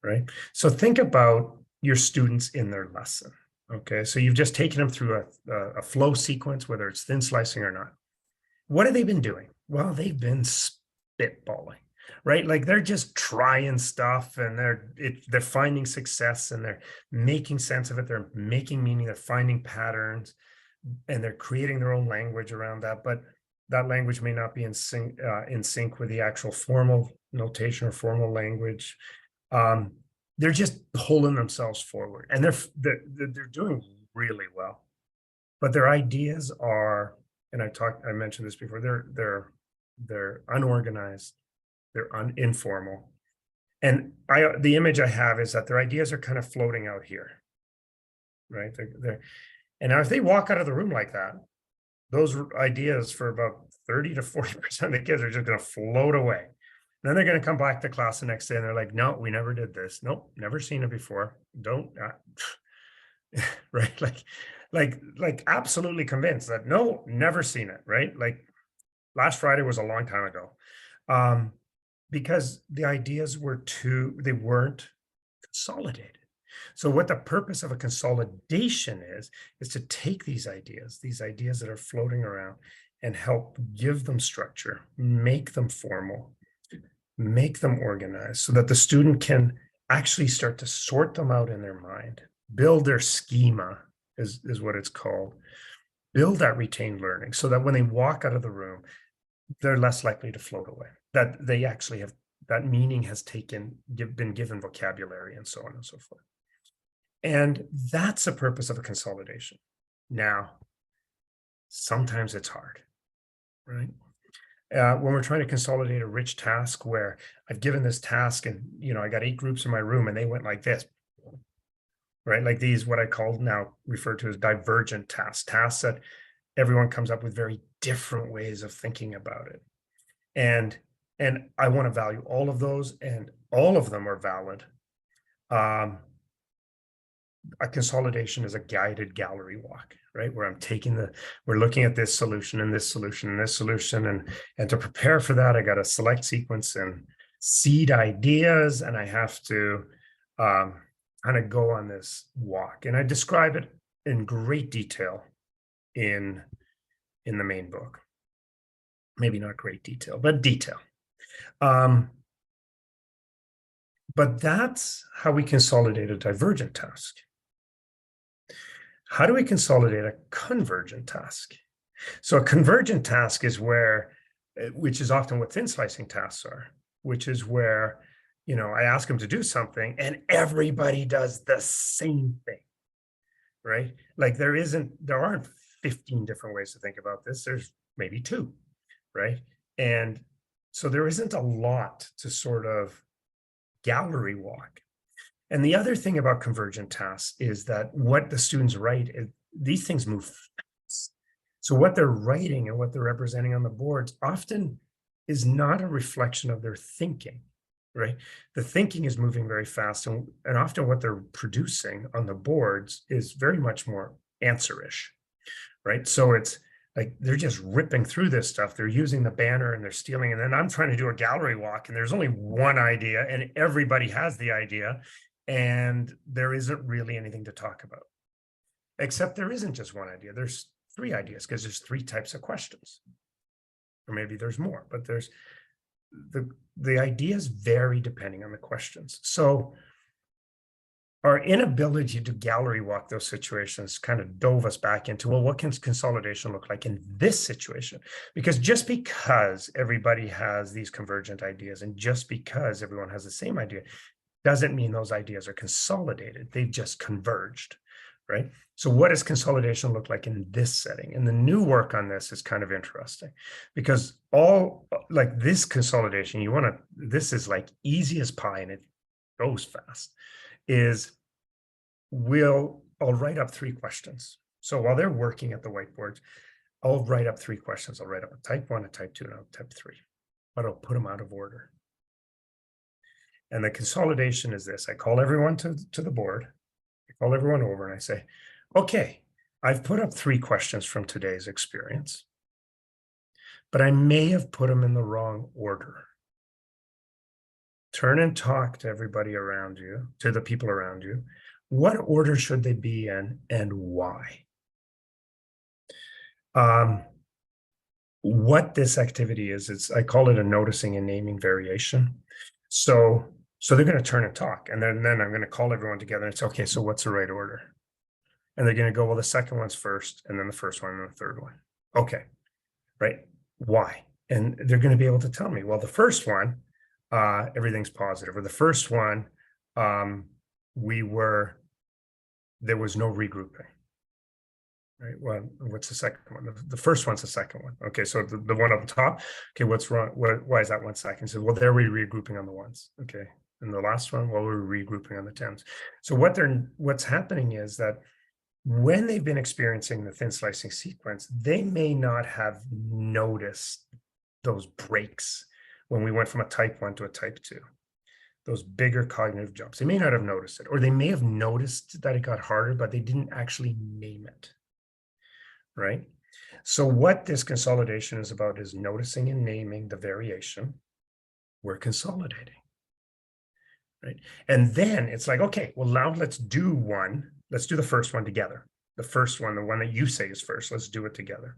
[SPEAKER 6] right? So think about your students in their lesson. Okay, so you've just taken them through a flow sequence, whether it's thin slicing or not. What have they been doing? Well, they've been spitballing, right? Like they're just trying stuff and they're finding success and they're making sense of it. They're making meaning, they're finding patterns, and they're creating their own language around that. But that language may not be in sync with the actual formal notation or formal language. They're just pulling themselves forward, and they're doing really well. But their ideas are, and I mentioned this before, they're unorganized, they're informal. And the image I have is that their ideas are kind of floating out here, right? And now if they walk out of the room like that, those ideas for about 30 to 40% of the kids are just going to float away. Then they're going to come back to class the next day and they're like, no, we never did this. Nope, never seen it before. Don't, right? Like absolutely convinced that no, never seen it, right? Like last Friday was a long time ago. Because the ideas they weren't consolidated. So what the purpose of a consolidation is to take these ideas that are floating around, and help give them structure, make them formal, make them organized, so that the student can actually start to sort them out in their mind, build their schema is what it's called, build that retained learning, so that when they walk out of the room, they're less likely to float away, that they actually have that meaning has been given vocabulary and so on and so forth. And that's the purpose of a consolidation. Now, sometimes it's hard, right? When we're trying to consolidate a rich task where I've given this task and, I got 8 groups in my room and they went like this, right? Like these, what I call now referred to as divergent tasks that everyone comes up with very different ways of thinking about it. And I want to value all of those, and all of them are valid. A consolidation is a guided gallery walk, right? Where we're looking at this solution and this solution and this solution. And to prepare for that, I got to select sequence and seed ideas, and I have to kind of go on this walk. And I describe it in great detail in the main book. Maybe not great detail, but detail. But that's how we consolidate a divergent task. How do we consolidate a convergent task? So a convergent task is which is often what thin slicing tasks are, which is where, I ask them to do something and everybody does the same thing, right? Like there aren't 15 different ways to think about this. There's maybe 2, right? And so there isn't a lot to sort of gallery walk. And the other thing about convergent tasks is that what the students write, these things move fast. So what they're writing and what they're representing on the boards often is not a reflection of their thinking, right? The thinking is moving very fast, and often what they're producing on the boards is very much more answerish, right? So it's like they're just ripping through this stuff. They're using the banner and they're stealing. And then I'm trying to do a gallery walk and there's only one idea and everybody has the idea. And there isn't really anything to talk about. Except there isn't just one idea. There's 3 ideas because there's 3 types of questions. Or maybe there's more, but there's the ideas vary depending on the questions. So our inability to gallery walk those situations kind of dove us back into, well, what can consolidation look like in this situation? Because just because everybody has these convergent ideas and just because everyone has the same idea doesn't mean those ideas are consolidated. They've just converged, right? So what does consolidation look like in this setting? And the new work on this is kind of interesting because all like this consolidation, this is like easy as pie and it goes fast, is I'll write up 3 questions. So while they're working at the whiteboard, I'll write up 3 questions. I'll write up a type 1, a type 2, and a type 3, but I'll put them out of order. And the consolidation is this. I call everyone to the board. I call everyone over and I say, okay, I've put up 3 questions from today's experience, but I may have put them in the wrong order. Turn and talk to everybody around you, to the people around you. What order should they be in and why? What this activity is, I call it a noticing and naming variation. So they're going to turn and talk, and then I'm going to call everyone together and say, okay, so what's the right order? And they're going to go, well, the second one's first, and then the first one, and the third one. Okay, right? Why? And they're going to be able to tell me, well, the first one, everything's positive, or the first one, there was no regrouping, right? Well, what's the second one? The first one's the second one. Okay, so the one up the top, okay, what's wrong? Why is that 1 second? So, well, there we're regrouping on the ones. Okay, and the last one, well, we're regrouping on the tens. So what's happening is that when they've been experiencing the thin slicing sequence, they may not have noticed those breaks when we went from a type 1 to a type 2. Those bigger cognitive jumps. They may not have noticed it, or they may have noticed that it got harder, but they didn't actually name it, right? So what this consolidation is about is noticing and naming the variation. We're consolidating, right? And then it's like, okay, well, now let's do the first one together. The first one, the one that you say is first, let's do it together.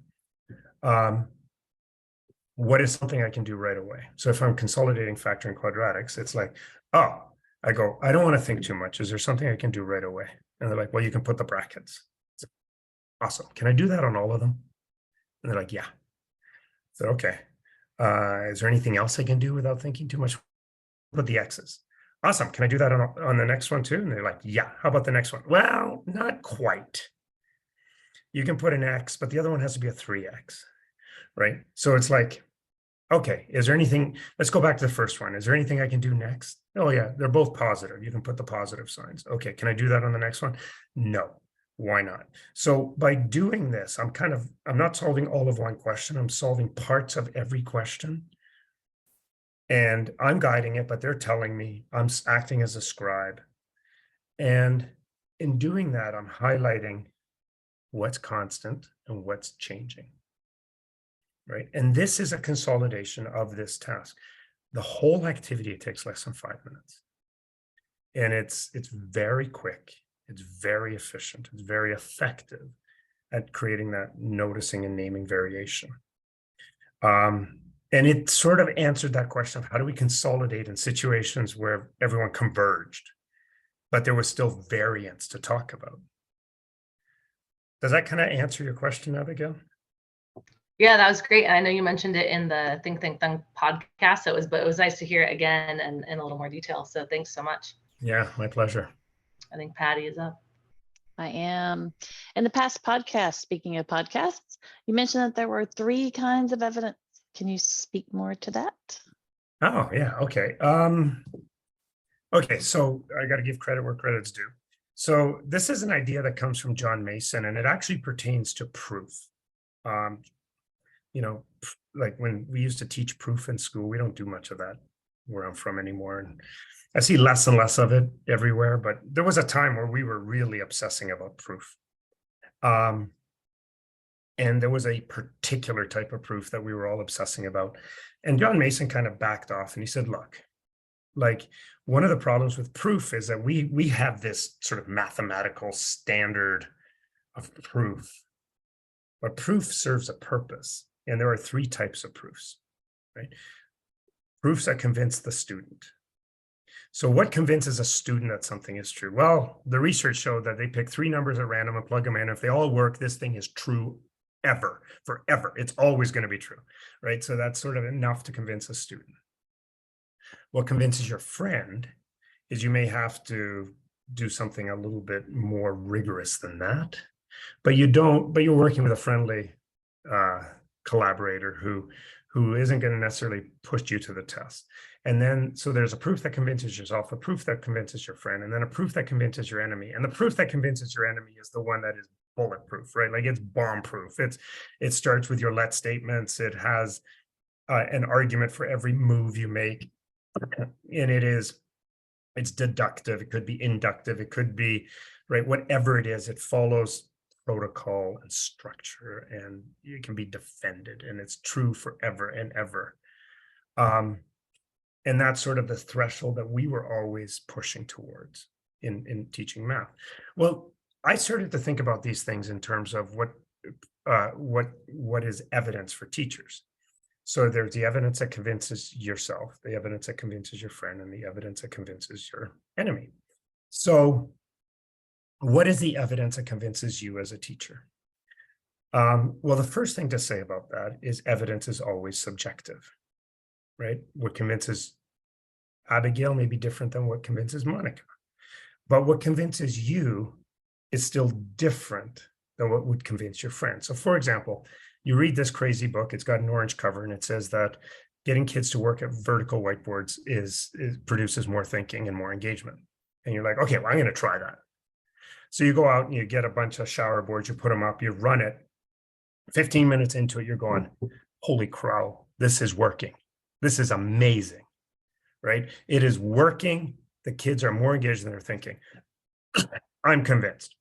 [SPEAKER 6] What is something I can do right away? So if I'm consolidating factoring quadratics, it's like, oh, I go, I don't want to think too much. Is there something I can do right away? And they're like, well, you can put the brackets. Awesome. Can I do that on all of them? And they're like, yeah. So, okay. Is there anything else I can do without thinking too much? Put the X's. Awesome. Can I do that on the next one too? And they're like, yeah. How about the next one? Well, not quite. You can put an X, but the other one has to be a 3X, right? So it's like, okay, is there anything, let's go back to the first one. Is there anything I can do next? Oh yeah, they're both positive. You can put the positive signs. Okay, can I do that on the next one? No, why not? So by doing this, I'm not solving all of one question. I'm solving parts of every question. And I'm guiding it, but they're telling me, I'm acting as a scribe. And in doing that, I'm highlighting what's constant and what's changing. Right. And this is a consolidation of this task. The whole activity takes less than 5 minutes. And it's very quick. It's very efficient. It's very effective at creating that noticing and naming variation. And it sort of answered that question of how do we consolidate in situations where everyone converged, but there was still variance to talk about. Does that kind of answer your question, Abigail?
[SPEAKER 2] Yeah, that was great. I know you mentioned it in the Think Thunk podcast. So it was nice to hear it again and in a little more detail. So thanks so much.
[SPEAKER 6] Yeah, my pleasure.
[SPEAKER 2] I think Patty is up.
[SPEAKER 3] I am. In the past podcast, speaking of podcasts, you mentioned that there were 3 kinds of evidence. Can you speak more to that?
[SPEAKER 6] Oh, yeah. Okay. Okay, so I got to give credit where credit's due. So this is an idea that comes from John Mason, and it actually pertains to proof. Like when we used to teach proof in school, we don't do much of that where I'm from anymore. And I see less and less of it everywhere, but there was a time where we were really obsessing about proof. And there was a particular type of proof that we were all obsessing about. And John Mason kind of backed off and he said, look, like one of the problems with proof is that we have this sort of mathematical standard of proof, but proof serves a purpose. And there are 3 types of proofs, right? Proofs that convince the student. So what convinces a student that something is true? Well, the research showed that they pick 3 numbers at random and plug them in. If they all work, this thing is true forever. It's always going to be true, right? So that's sort of enough to convince a student. What convinces your friend is you may have to do something a little bit more rigorous than that, but you're working with a friendly collaborator who isn't going to necessarily push you to the test. And then, so there's a proof that convinces yourself, a proof that convinces your friend, and then a proof that convinces your enemy. And the proof that convinces your enemy is the one that is bulletproof, right? Like it's bomb proof. It starts with your let statements. It has an argument for every move you make. And it's deductive. It could be inductive. It could be, right, whatever it is, it follows protocol and structure, and it can be defended, and it's true forever and ever. And that's sort of the threshold that we were always pushing towards in teaching math. Well, I started to think about these things in terms of what is evidence for teachers. So there's the evidence that convinces yourself, the evidence that convinces your friend, and the evidence that convinces your enemy. So what is the evidence that convinces you as a teacher? Well, the first thing to say about that is evidence is always subjective, right? What convinces Abigail may be different than what convinces Monica. But what convinces you is still different than what would convince your friend. So for example, you read this crazy book, it's got an orange cover, and it says that getting kids to work at vertical whiteboards produces more thinking and more engagement. And you're like, okay, well, I'm going to try that. So you go out and you get a bunch of shower boards, you put them up, you run it. 15 minutes into it, you're going, holy crow, this is working. This is amazing, right? It is working. The kids are more engaged than they're thinking. I'm convinced.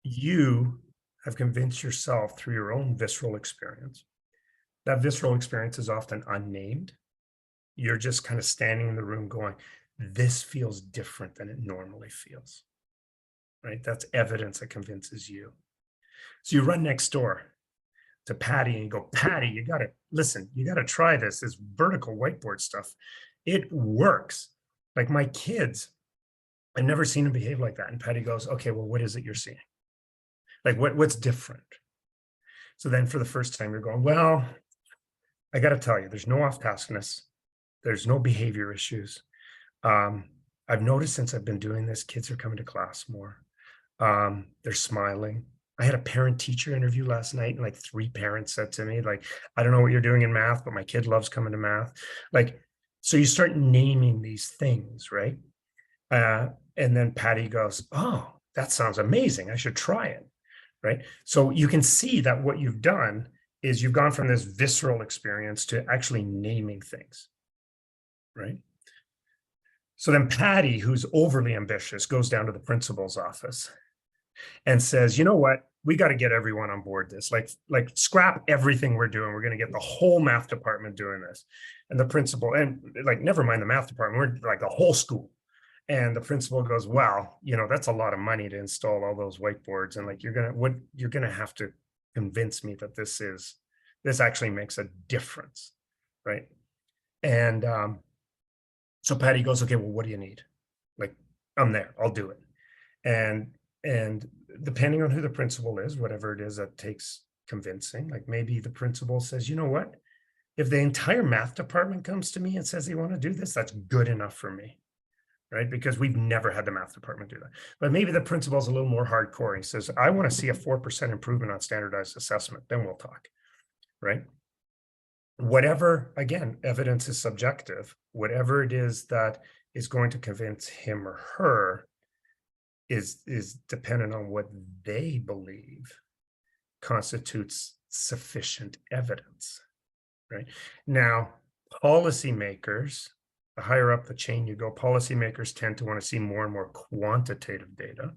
[SPEAKER 6] You have convinced yourself through your own visceral experience. That visceral experience is often unnamed. You're just kind of standing in the room going, this feels different than it normally feels, right? That's evidence that convinces you. So you run next door to Patty and you go, Patty, you got to listen, you got to try this vertical whiteboard stuff. It works. Like my kids, I've never seen them behave like that. And Patty goes, okay, well, what is it you're seeing? Like what's different? So then for the first time you're going, well, I got to tell you, there's no off-taskness. There's no behavior issues. I've noticed since I've been doing this, kids are coming to class more. They're smiling. I had a parent-teacher interview last night, and like 3 parents said to me, like, I don't know what you're doing in math, but my kid loves coming to math. Like, so you start naming these things, right? And then Patty goes, oh, that sounds amazing. I should try it, right? So you can see that what you've done is you've gone from this visceral experience to actually naming things, right? So then Patty, who's overly ambitious, goes down to the principal's office and says, you know what? We got to get everyone on board this. Like scrap everything we're doing. We're going to get the whole math department doing this. And the principal, and like, never mind the math department, we're like the whole school. And the principal goes, well, you know, that's a lot of money to install all those whiteboards. And like, you're going to have to convince me that this actually makes a difference, right? And so Patty goes, okay, well, what do you need? Like, I'm there, I'll do it. And depending on who the principal is, whatever it is that takes convincing, like maybe the principal says, you know what? If the entire math department comes to me and says they want to do this, that's good enough for me, right? Because we've never had the math department do that. But maybe the principal's a little more hardcore. He says, I want to see a 4% improvement on standardized assessment, then we'll talk, right? Whatever, again, evidence is subjective. Whatever it is that is going to convince him or her is dependent on what they believe constitutes sufficient evidence, right? Now, policymakers, the higher up the chain you go, policymakers tend to want to see more and more quantitative data,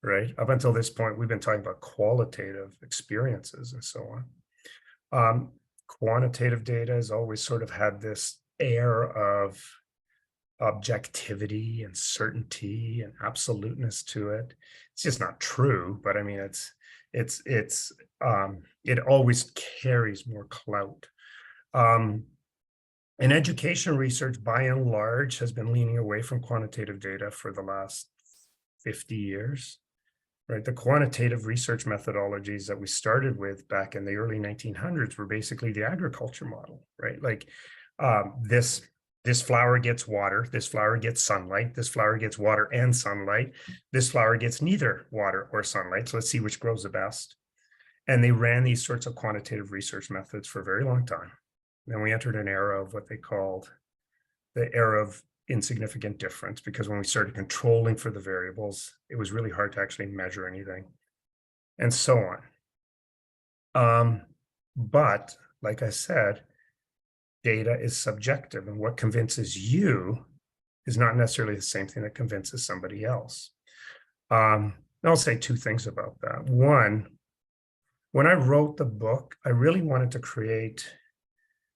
[SPEAKER 6] right? Up until this point, we've been talking about qualitative experiences and so on. Quantitative data has always sort of had this air of objectivity and certainty and absoluteness to it. It's just not true, but I mean, it always carries more clout. And education research, by and large, has been leaning away from quantitative data for the last 50 years, right? The quantitative research methodologies that we started with back in the early 1900s were basically the agriculture model, right? Like this flower gets water, this flower gets sunlight, this flower gets water and sunlight, this flower gets neither water or sunlight. So let's see which grows the best. And they ran these sorts of quantitative research methods for a very long time. Then we entered an era of what they called the era of insignificant difference, because when we started controlling for the variables, it was really hard to actually measure anything, and so on. But like I said, data is subjective, and what convinces you is not necessarily the same thing that convinces somebody else. I'll say two things about that. One, when I wrote the book, I really wanted to create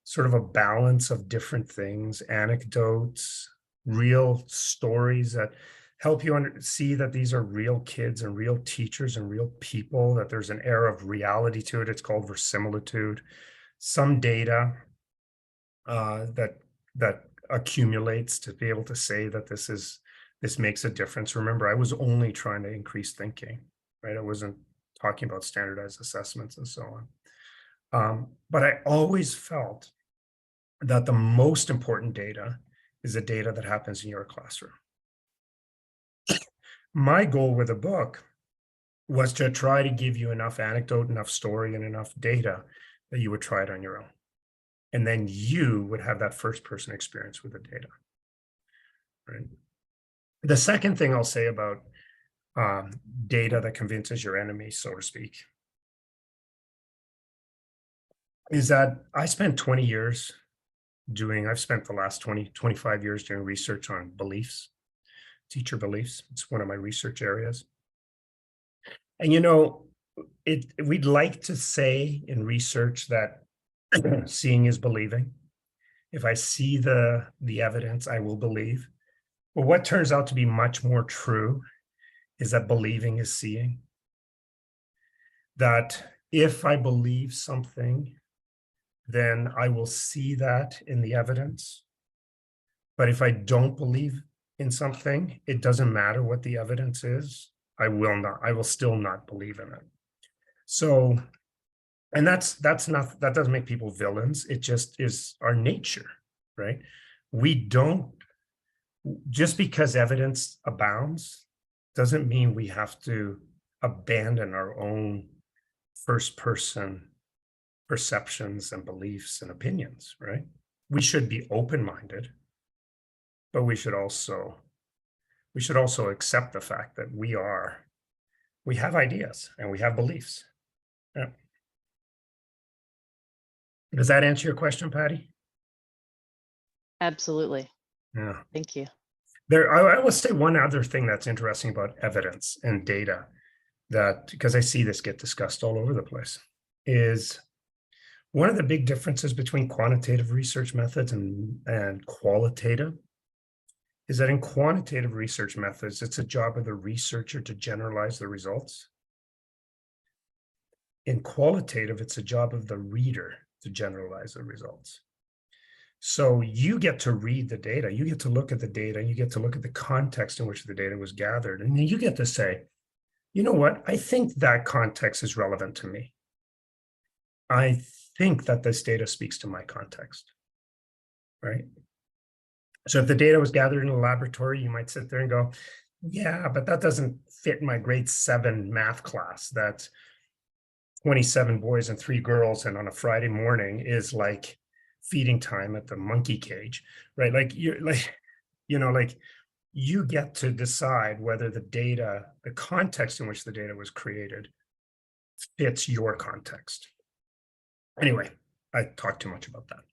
[SPEAKER 6] sort of a balance of different things, anecdotes, real stories that help you see that these are real kids and real teachers and real people, that there's an air of reality to it. It's called verisimilitude. Some data that accumulates to be able to say that this makes a difference. Remember, I was only trying to increase thinking, right? I wasn't talking about standardized assessments and so on. But I always felt that the most important data is the data that happens in your classroom. My goal with the book was to try to give you enough anecdote, enough story, and enough data that you would try it on your own. And then you would have that first person experience with the data, right? The second thing I'll say about data that convinces your enemy, so to speak, is that I've spent the last 25 years doing research on beliefs, teacher beliefs. It's one of my research areas. And, we'd like to say in research that seeing is believing. If I see the evidence, I will believe. But what turns out to be much more true is that believing is seeing. That if I believe something, then I will see that in the evidence. But if I don't believe in something, it doesn't matter what the evidence is. I will still not believe in it. So, and that doesn't make people villains. It just is our nature, right? Just because evidence abounds doesn't mean we have to abandon our own first person perceptions and beliefs and opinions, right? We should be open-minded, but we should also accept the fact that we have ideas and we have beliefs. Yeah. Does that answer your question, Patty?
[SPEAKER 3] Absolutely.
[SPEAKER 6] Yeah.
[SPEAKER 3] Thank you.
[SPEAKER 6] I will say one other thing that's interesting about evidence and data, that because I see this get discussed all over the place, is one of the big differences between quantitative research methods and qualitative is that in quantitative research methods, it's a job of the researcher to generalize the results. In qualitative, it's a job of the reader to generalize the results. So you get to read the data, you get to look at the data, you get to look at the context in which the data was gathered, and then you get to say, you know what, I think that context is relevant to me. I think that this data speaks to my context, right? So if the data was gathered in a laboratory, you might sit there and go, yeah, but that doesn't fit my grade 7 math class. That's 27 boys and 3 girls, and on a Friday morning is like feeding time at the monkey cage, right? Like you get to decide whether the data, the context in which the data was created, fits your context. Anyway, I talked too much about that.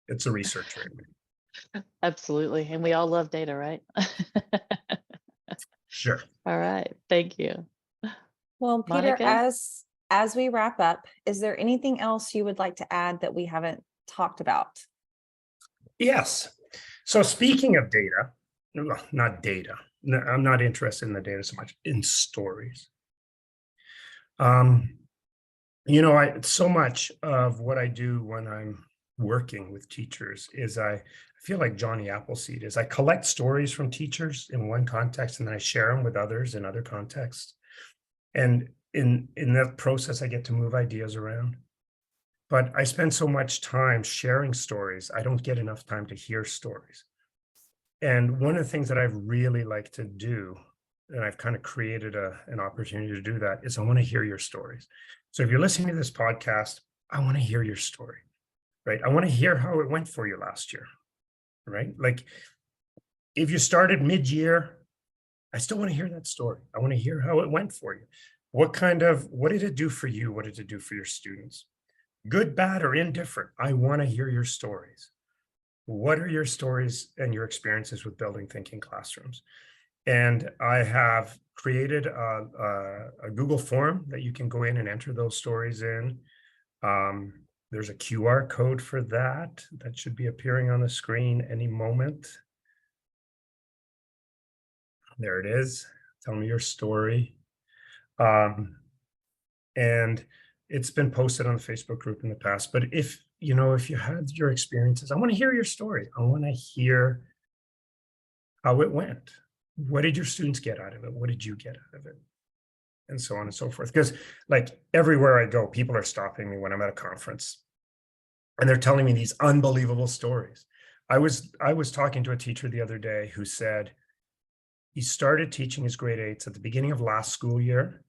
[SPEAKER 6] It's a research right?
[SPEAKER 3] Absolutely. And we all love data, right?
[SPEAKER 6] Sure.
[SPEAKER 3] All right. Thank you.
[SPEAKER 4] Well, Peter,
[SPEAKER 3] Monica?
[SPEAKER 4] as we wrap up, is there anything else you would like to add that we haven't talked about?
[SPEAKER 6] Yes. So speaking of data, not data. No, I'm not interested in the data so much, in stories. So much of what I do when I'm working with teachers is I feel like Johnny Appleseed is I collect stories from teachers in one context and then I share them with others in other contexts. And in that process, I get to move ideas around. But I spend so much time sharing stories, I don't get enough time to hear stories. And one of the things that I've really like to do, and I've kind of created an opportunity to do that, is I want to hear your stories. So if you're listening to this podcast, I want to hear your story, right? I want to hear how it went for you last year, right? Like if you started mid-year, I still want to hear that story. I want to hear how it went for you. What did it do for you? What did it do for your students? Good, bad, or indifferent. I want to hear your stories. What are your stories and your experiences with building thinking classrooms? And I have created a Google form that you can go in and enter those stories in. There's a QR code for that should be appearing on the screen any moment. There it is. Tell me your story. And it's been posted on the Facebook group in the past, but if you had your experiences, I want to hear your story. I want to hear how it went. What did your students get out of it? What did you get out of it? And so on and so forth. Because like everywhere I go, people are stopping me when I'm at a conference and they're telling me these unbelievable stories. I was talking to a teacher the other day who said he started teaching his grade 8s at the beginning of last school year.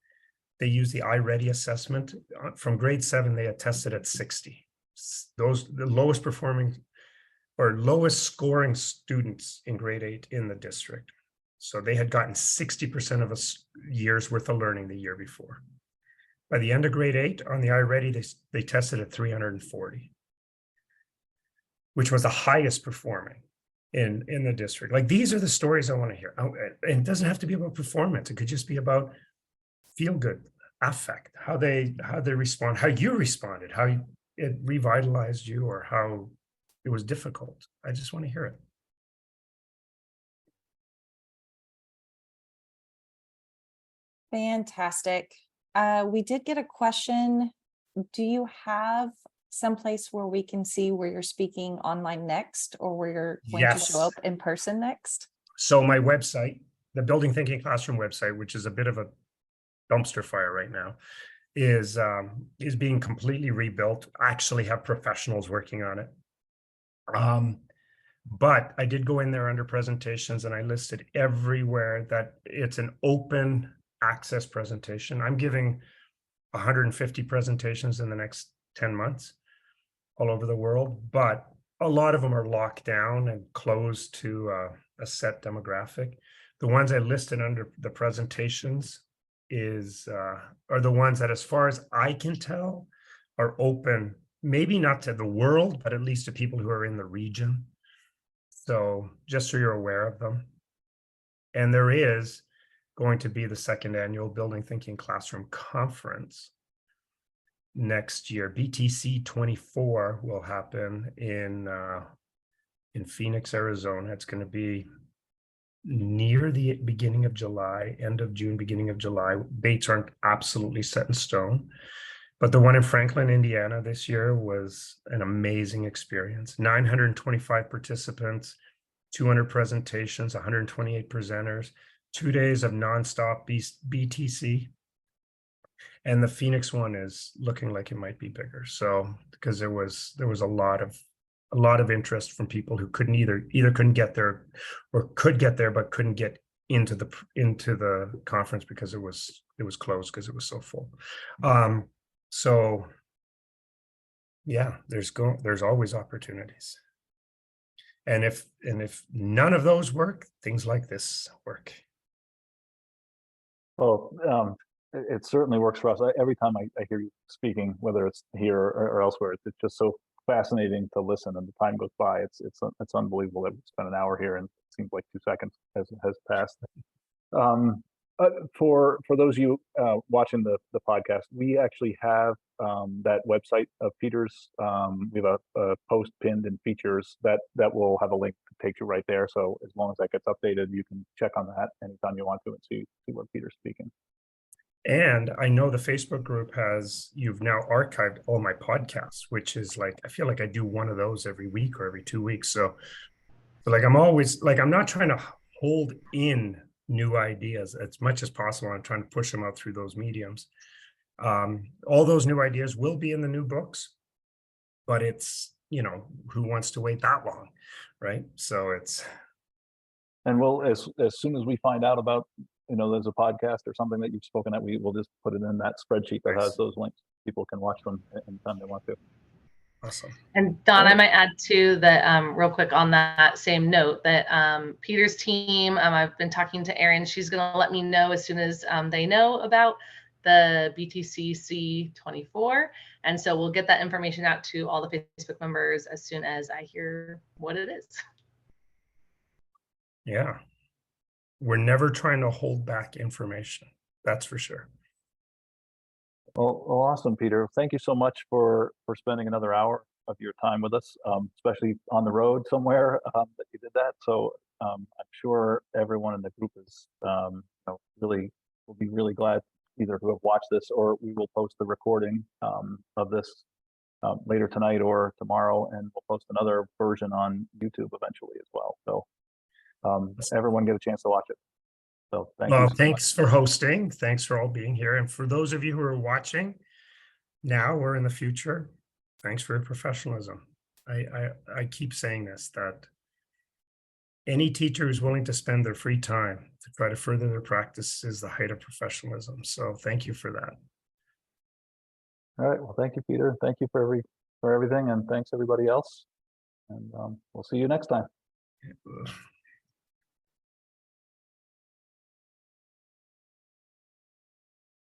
[SPEAKER 6] They used the iReady assessment. From grade 7, they had tested at 60. The lowest performing or lowest scoring students in grade 8 in the district. So they had gotten 60% of a year's worth of learning the year before. By the end of grade 8 on the iReady, they tested at 340, which was the highest performing in the district. Like these are the stories I want to hear. And it doesn't have to be about performance. It could just be about feel good, affect, how they respond, how you responded, how it revitalized you, or how it was difficult. I just want to hear it.
[SPEAKER 7] Fantastic. We did get a question. Do you have someplace where we can see where you're speaking online next, or where you're going to show up in person next?
[SPEAKER 6] So my website, the Building Thinking Classroom website, which is a bit of a dumpster fire right now, is being completely rebuilt. I actually have professionals working on it. But I did go in there under presentations and I listed everywhere that it's an open access presentation. I'm giving 150 presentations in the next 10 months all over the world, but a lot of them are locked down and closed to a set demographic. The ones I listed under the presentations are the ones that, as far as I can tell, are open, maybe not to the world, but at least to people who are in the region. So just so you're aware of them. And there is going to be the second annual Building Thinking Classroom Conference next year. BTC 24 will happen in Phoenix, Arizona. It's going to be near the beginning of July, end of June, beginning of July. Dates aren't absolutely set in stone, but the one in Franklin, Indiana this year was an amazing experience. 925 participants, 200 presentations, 128 presenters, 2 days of nonstop BTC. And the Phoenix one is looking like it might be bigger. So because there was a lot of interest from people who couldn't either couldn't get there, or could get there but couldn't get into the conference because it was closed because it was so full. So yeah, there's always opportunities. And if none of those work, things like this work.
[SPEAKER 1] Well, it certainly works for us. Every time I hear you speaking, whether it's here or elsewhere, it's just so fascinating to listen, and the time goes by. It's unbelievable that we spent an hour here and it seems like 2 seconds has passed. For those of you watching the podcast, we actually have that website of Peter's. We have a post pinned in features that will have a link to take you right there. So as long as that gets updated, you can check on that anytime you want to and see where Peter's speaking.
[SPEAKER 6] And I know the Facebook group you've now archived all my podcasts, which is like, I feel like I do one of those every week or every 2 weeks. So like, I'm always like, I'm not trying to hold in new ideas as much as possible. I'm trying to push them out through those mediums. All those new ideas will be in the new books, but it's, who wants to wait that long, right? So it's.
[SPEAKER 1] And we'll, as soon as we find out about, there's a podcast or something that you've spoken at, we will just put it in that spreadsheet that has those links. People can watch them anytime they want to.
[SPEAKER 6] Awesome.
[SPEAKER 2] And Don, I might add too that real quick on that same note that Peter's team, I've been talking to Erin. She's going to let me know as soon as they know about the BTCC 24. And so we'll get that information out to all the Facebook members as soon as I hear what it is.
[SPEAKER 6] Yeah. We're never trying to hold back information. That's for sure.
[SPEAKER 1] Well, awesome, Peter. Thank you so much for spending another hour of your time with us, especially on the road somewhere that you did that. So I'm sure everyone in the group is really will be really glad either who have watched this, or we will post the recording of this later tonight or tomorrow, and we'll post another version on YouTube eventually as well. So everyone get a chance to watch it. So
[SPEAKER 6] thanks for hosting. Thanks for all being here. And for those of you who are watching now or in the future, thanks for your professionalism. I keep saying this, that any teacher who's willing to spend their free time to try to further their practice is the height of professionalism. So thank you for that.
[SPEAKER 1] All right. Well, thank you, Peter. Thank you for everything. And thanks everybody else. And we'll see you next time.